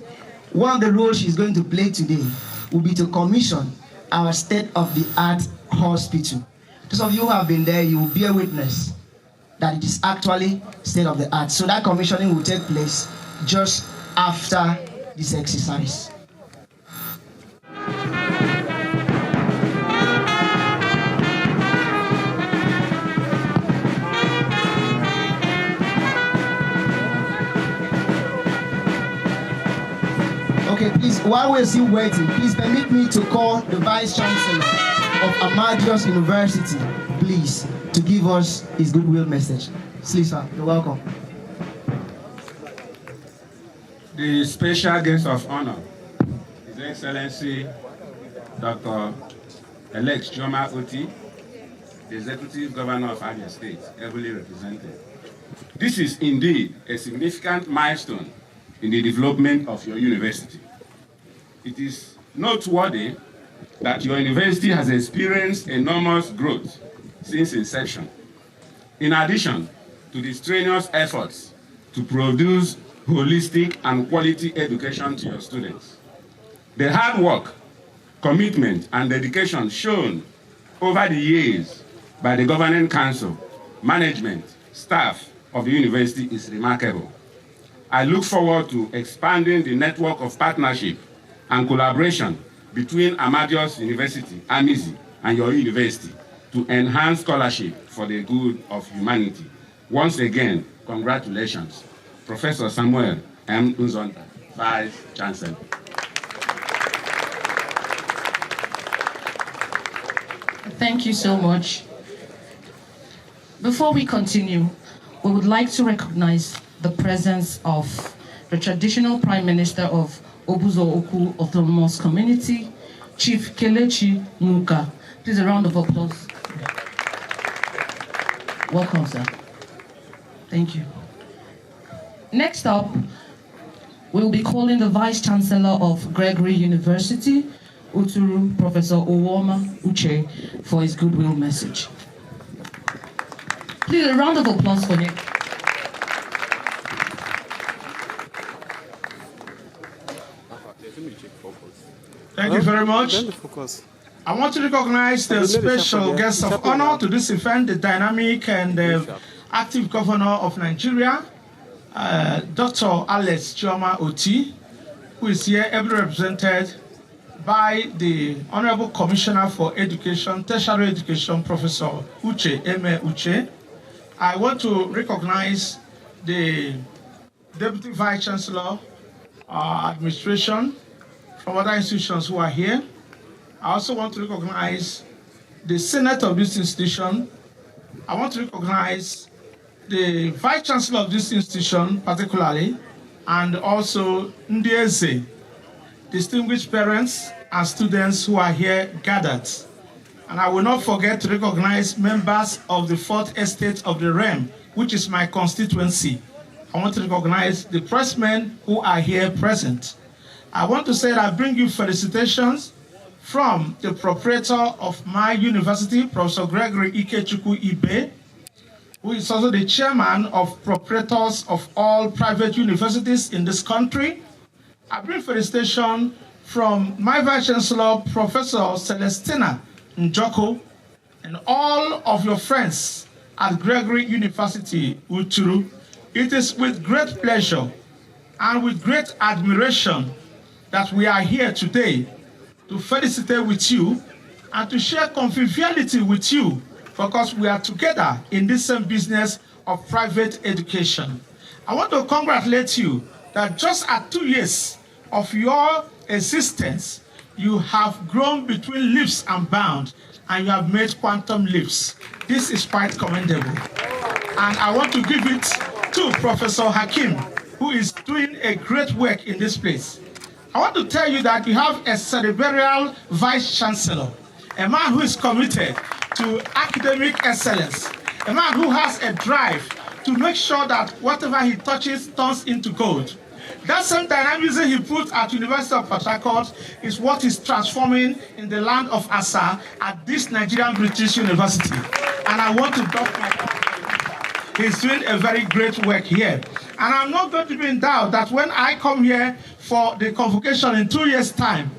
One of the roles she's going to play today will be to commission our state-of-the-art hospital. Those of you who have been there, you will bear witness that it is actually state-of-the-art. So that commissioning will take place just after this exercise. Okay, please, while we're still waiting, please permit me to call the Vice Chancellor of Ahmadiyyah University, please, to give us his goodwill message. Please, sir, you're welcome. The special guest of honor, His Excellency Dr. Alex Joma Oti, the Executive Governor of Abia State, heavily represented. This is indeed a significant milestone in the development of your university. It is noteworthy that your university has experienced enormous growth since inception. In addition to the strenuous efforts to produce holistic and quality education to your students, the hard work, commitment, and dedication shown over the years by the governing council, management, staff of the university is remarkable. I look forward to expanding the network of partnership and collaboration between Ahmadius University, AMIZI, and your university to enhance scholarship for the good of humanity. Once again, congratulations, Professor Samuel M. Nzonta, Vice Chancellor. Thank you so much. Before we continue, we would like to recognize the presence of the traditional Prime Minister of Obuzo Oku Autonomous Community, Chief Kelechi Muka. Please, a round of applause. Welcome, sir. Thank you. Next up, we'll be calling the Vice Chancellor of Gregory University, Uturu, Professor Owoma Uche, for his goodwill message. Please, a round of applause for him. Thank you very much. I want to recognize the special guest of honor to this event, the dynamic and active governor of Nigeria, Dr. Alex Chioma Oti, who is here ably represented by the Honorable Commissioner for Education, Tertiary Education, Professor Uche, Eme Uche. I want to recognize the Deputy Vice Chancellor, administration from other institutions who are here. I also want to recognize the Senate of this institution. I want to recognize the Vice Chancellor of this institution particularly, and also Ndieze, distinguished parents and students who are here gathered. And I will not forget to recognize members of the 4th Estate of the REM, which is my constituency. I want to recognize the pressmen who are here present. I want to say that I bring you felicitations from the proprietor of my university, Professor Gregory Ikechukwu Ibe, who is also the chairman of proprietors of all private universities in this country. I bring felicitation from my Vice Chancellor, Professor Celestina Njoko, and all of your friends at Gregory University, Uturu. It is with great pleasure and with great admiration that we are here today to felicitate with you and to share conviviality with you, because we are together in this same business of private education. I want to congratulate you that just at 2 years of your existence, you have grown between leaps and bounds, and you have made quantum leaps. This is quite commendable. And I want to give it to Professor Hakeem, who is doing a great work in this place. I want to tell you that you have a cerebral Vice Chancellor, a man who is committed to academic excellence, a man who has a drive to make sure that whatever he touches turns into gold. That same dynamism he put at University of Port Harcourt is what is transforming in the land of Asa at this Nigerian British University. And I want to dock my hat. He's doing a very great work here. And I'm not going to be in doubt that when I come here for the convocation in 2 years' time,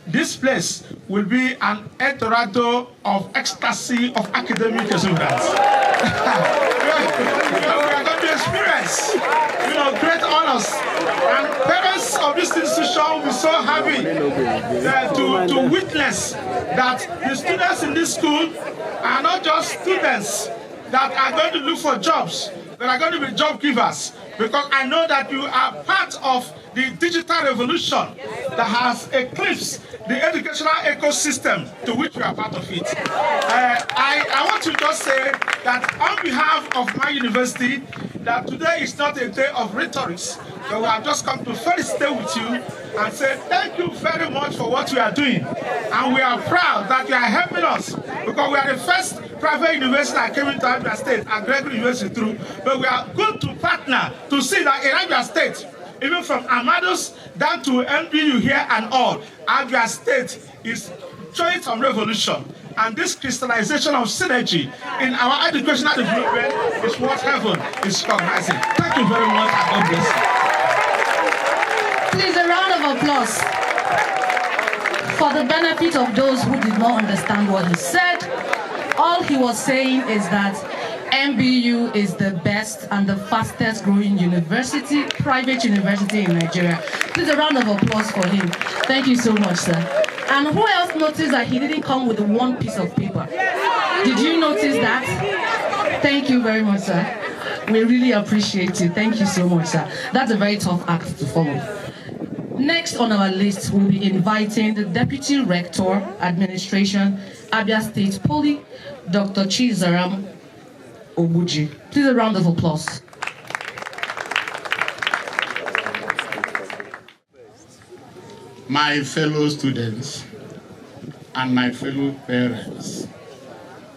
this place will be an El Dorado of ecstasy of academic exuberance. We are going to experience, great honors. And parents of this institution will be so happy to witness that the students in this school are not just students that are going to look for jobs, but are going to be job givers. Because I know that you are part of the digital revolution that has eclipsed the educational ecosystem to which we are part of it. I want to just say that on behalf of my university, that today is not a day of rhetoric, but we have just come to felicitate with you and say thank you very much for what you are doing. And we are proud that you are helping us, because we are the first private university that came into Abia State and Gregory University through, but we are good to partner to see that in Abia State, even from Amados down to MBU here and all, Abia State is showing some revolution. And this crystallization of synergy in our educational development is what heaven is recognizing. Thank you very much, and God bless you. Please, a round of applause for the benefit of those who did not understand what he said. All he was saying is that MBU is the best and the fastest growing university, private university in Nigeria. Please a round of applause for him. Thank you so much, sir. And who else noticed that he didn't come with one piece of paper? Did you notice that? Thank you very much, sir. We really appreciate it. Thank you so much, sir. That's a very tough act to follow. Next on our list, we'll be inviting the Deputy Rector, Administration, Abia State Poly, Dr. Chizaram Oguji. Please a round of applause. My fellow students and my fellow parents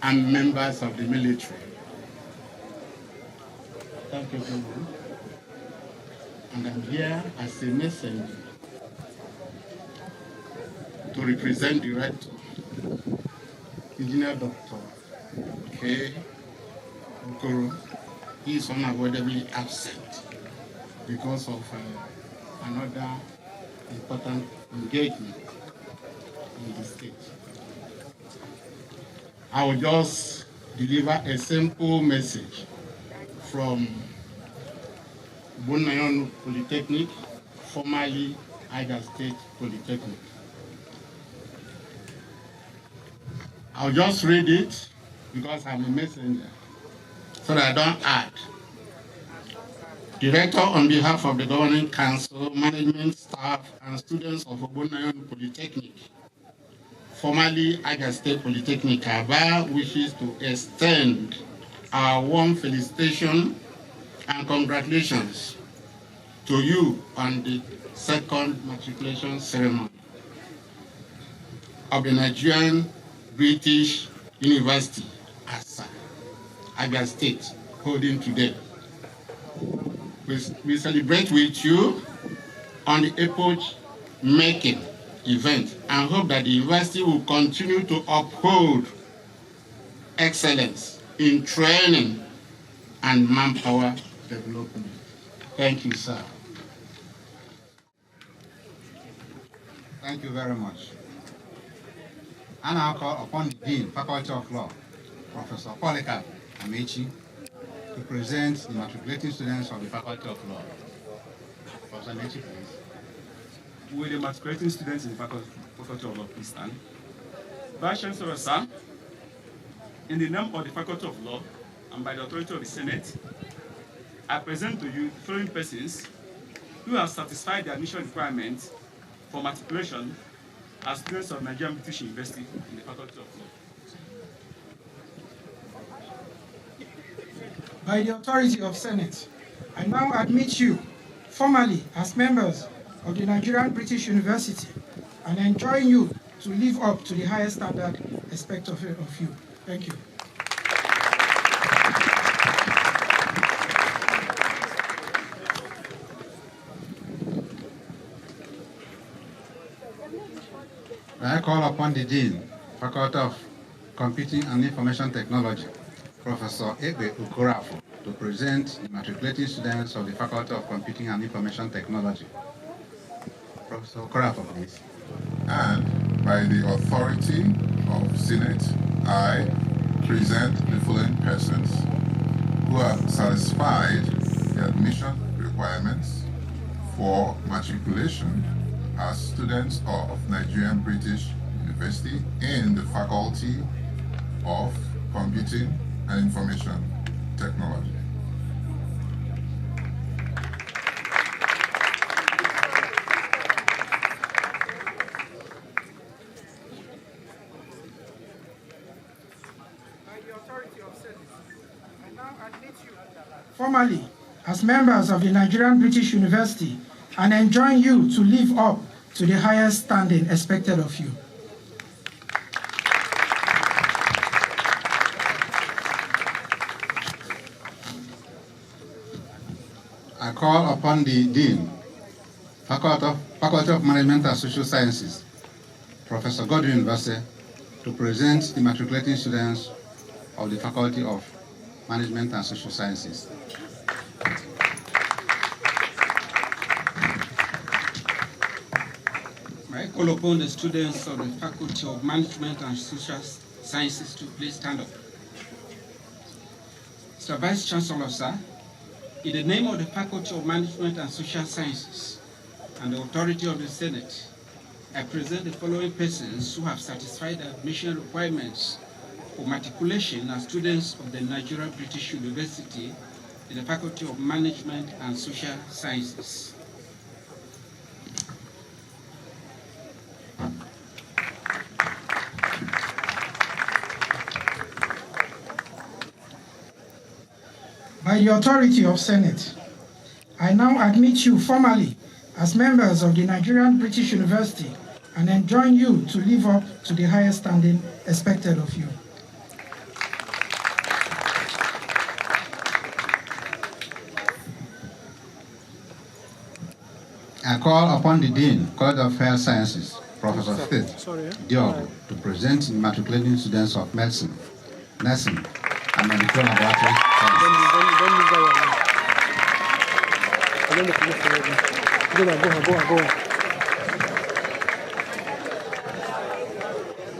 and members of the military, thank you very much. And I'm here as a messenger to represent the Rector, Engineer Dr. K. Okoro. He is unavoidably absent because of another important engagement in the state. I will just deliver a simple message from Bonayon Polytechnic, formerly Abia State Polytechnic. I'll just read it because I'm a messenger, so that I don't add. Director, on behalf of the Governing Council, management staff, and students of Bonayon Polytechnic, formerly Abia State Polytechnic, Abia, wishes to extend our warm felicitation and congratulations to you on the second matriculation ceremony of the Nigerian British University, ASA, Abia State, holding today. We celebrate with you on the epoch-making event and hope that the university will continue to uphold excellence in training and manpower development. Thank you, sir. Thank you very much. I now call upon the Dean, Faculty of Law, Professor Polycarp Amechi, to present the matriculating students of the Faculty of Law. Professor Amechi, please. Will the matriculating students in the Faculty of Law please stand? Vice Chancellor, sir, in the name of the Faculty of Law and by the authority of the Senate, I present to you the following persons who have satisfied the admission requirements for matriculation as students of Nigerian British University in the Faculty of Law. By the authority of Senate, I now admit you formally as members of the Nigerian British University and enjoin you to live up to the highest standard expected of you. Thank you. I call upon the Dean, Faculty of Computing and Information Technology, Professor Ebe Ukorafo, to present the matriculating students of the Faculty of Computing and Information Technology. Professor Ukorafo, please. And by the authority of Senate, I present the following persons who have satisfied the admission requirements for matriculation as students of Nigerian British University in the Faculty of Computing and Information Technology. By the authority of Senate, I now admit you formally as members of the Nigerian British University and enjoin you to live up to the highest standing expected of you. I call upon the Dean, Faculty of Management and Social Sciences, Professor Godwin Vase, to present the matriculating students of the Faculty of Management and Social Sciences. I call upon the students of the Faculty of Management and Social Sciences to please stand up. Mr. Vice Chancellor, sir, in the name of the Faculty of Management and Social Sciences and the authority of the Senate, I present the following persons who have satisfied the admission requirements for matriculation as students of the Nigerian British University in the Faculty of Management and Social Sciences. By the authority of Senate, I now admit you formally as members of the Nigerian British University and enjoin you to live up to the highest standing expected of you. I call upon the Dean, College of Health Sciences, Professor Faith Diogo, to present the matriculating students of medicine, nursing, and medical laboratory sciences.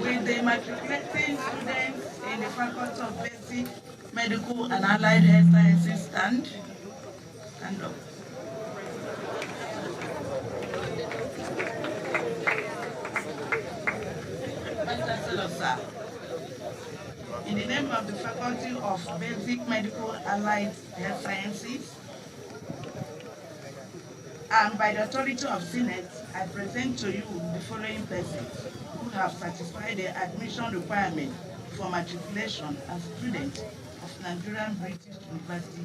With the matriculating students in the Faculty of Basic, Medical, and Allied Health Sciences stand up. Sir, in the name of the Faculty of Basic Medical Allied Health Sciences, and by the authority of Senate, I present to you the following persons who have satisfied the admission requirement for matriculation as students of Nigerian British University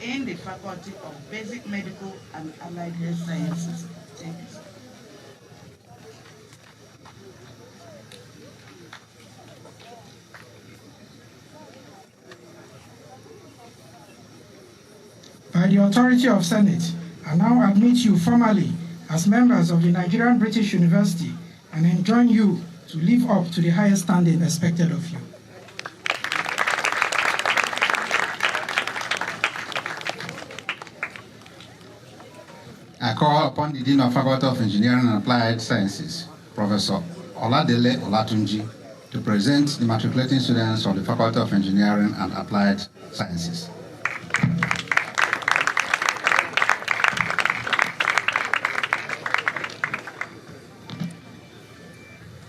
in the Faculty of Basic Medical and Allied Health Sciences. Thank you, sir. By the authority of Senate, I now admit you formally as members of the Nigerian British University and enjoin you to live up to the highest standing expected of you. I call upon the Dean of Faculty of Engineering and Applied Sciences, Professor Oladele Olatunji, to present the matriculating students of the Faculty of Engineering and Applied Sciences.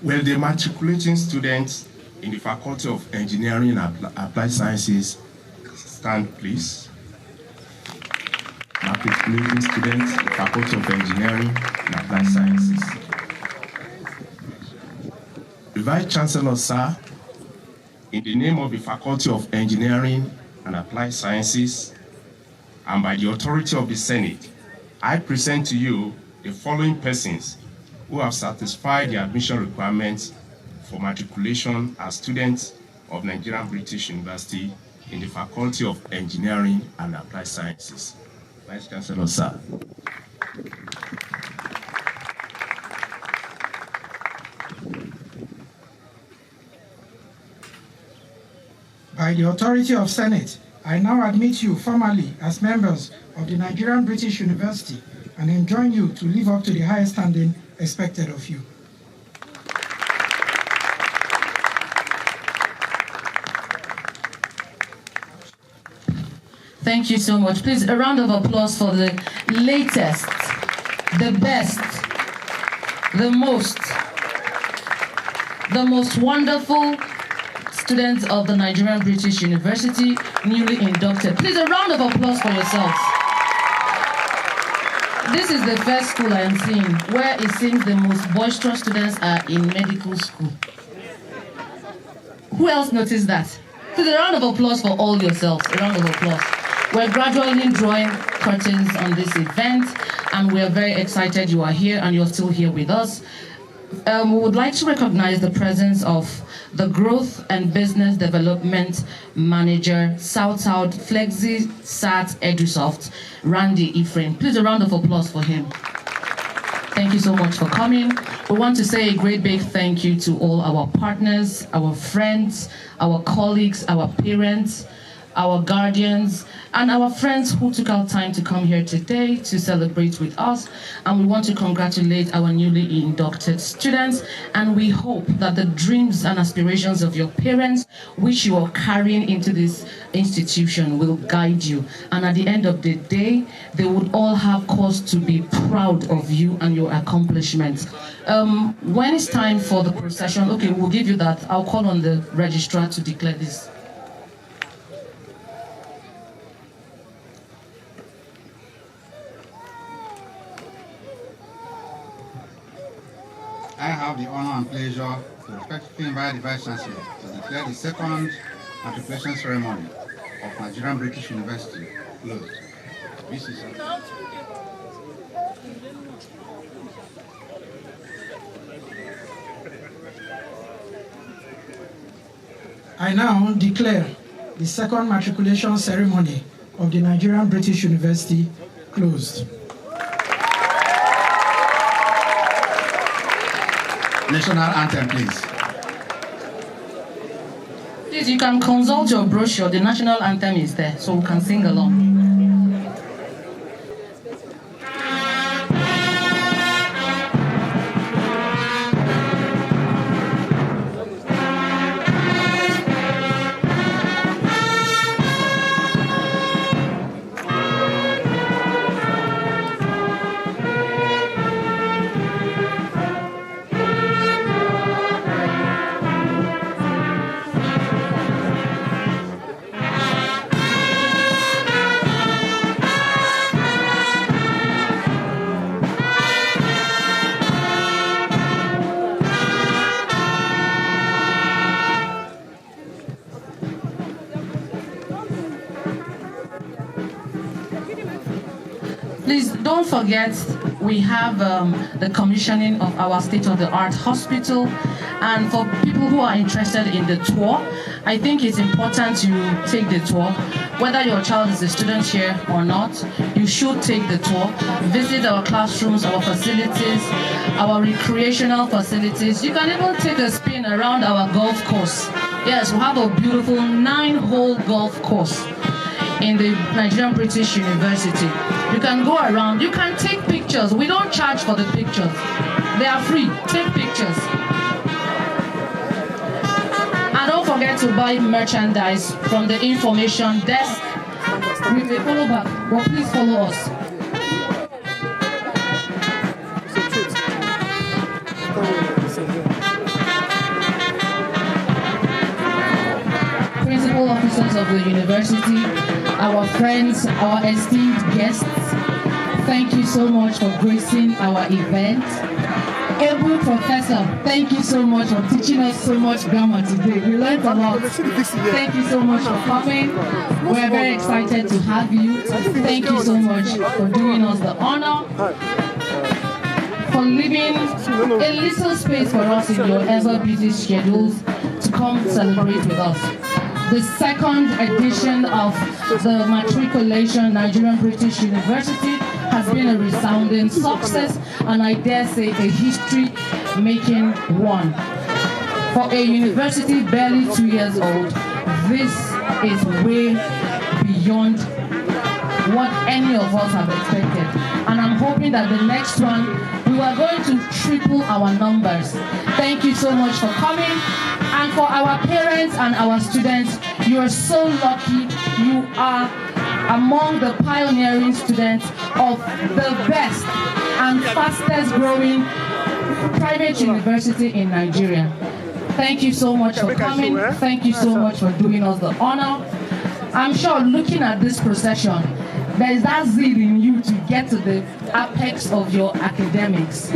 Will the matriculating students in the Faculty of Engineering and Applied Sciences stand, please? Matriculating students in the Faculty of Engineering and Applied Sciences. The Vice Chancellor, sir, in the name of the Faculty of Engineering and Applied Sciences, and by the authority of the Senate, I present to you the following persons who have satisfied the admission requirements for matriculation as students of Nigerian British University in the Faculty of Engineering and Applied Sciences. Vice Chancellor, sir. By the authority of Senate, I now admit you formally as members of the Nigerian British University and enjoin you to live up to the highest standing expected of you. Thank you so much. Please, a round of applause for the latest, the best, the most wonderful students of the Nigerian British University, newly inducted. Please, a round of applause for yourselves. This is the first school I am seeing where it seems the most boisterous students are in medical school. Who else noticed that? Please, a round of applause for all yourselves. A round of applause. We're gradually drawing curtains on this event, and we're very excited you are here and you're still here with us. We would like to recognize the presence of the Growth and Business Development Manager, South Flexi Sat Edusoft, Randy Ephraim. Please, a round of applause for him. Thank you so much for coming. We want to say a great big thank you to all our partners, our friends, our colleagues, our parents, our guardians, and our friends who took out time to come here today to celebrate with us. And we want to congratulate our newly inducted students, and we hope that the dreams and aspirations of your parents, which you are carrying into this institution, will guide you. And at the end of the day, they would all have cause to be proud of you and your accomplishments. When it's time for the procession, okay, we'll give you that. I'll call on the registrar to declare this. I have the honor and pleasure to respectfully invite the Vice Chancellor to declare the second matriculation ceremony of Nigerian British University closed. This is I now declare the second matriculation ceremony of the Nigerian British University closed. National anthem, please. Please, you can consult your brochure. The national anthem is there, so we can sing along. Please don't forget, we have the commissioning of our state-of-the-art hospital. And for people who are interested in the tour, I think it's important to take the tour. Whether your child is a student here or not, you should take the tour. Visit our classrooms, our facilities, our recreational facilities. You can even take a spin around our golf course. Yes, we have a beautiful 9-hole golf course in the Nigerian British University. You can go around, you can take pictures. We don't charge for the pictures. They are free. Take pictures. And don't forget to buy merchandise from the information desk. We may follow back, but please follow us. Principal officers of the university, our friends, our esteemed guests, thank you so much for gracing our event. Able Professor, thank you so much for teaching us so much grammar today. We learned a lot. Thank you so much for coming. We're very excited to have you. Thank you so much for doing us the honor, for leaving a little space for us in your ever busy schedules to come celebrate with us. The second edition of the Matriculation Nigerian British University has been a resounding success, and I dare say a history-making one. For a university barely 2 years old, this is way beyond what any of us have expected. And I'm hoping that the next one, we are going to triple our numbers. Thank you so much for coming. And for our parents and our students, you are so lucky. You are among the pioneering students of the best and fastest growing private university in Nigeria. Thank you so much for coming. Thank you so much for doing us the honor. I'm sure looking at this procession, there is that zeal in you to get to the apex of your academics.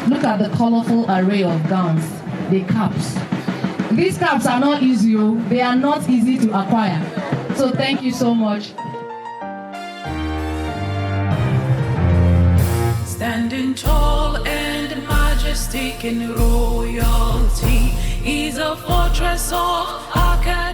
Look at the colorful array of gowns, the caps. These caps are not easy, they are not easy to acquire. So thank you so much. Standing tall and majestic in royalty is a fortress of academy.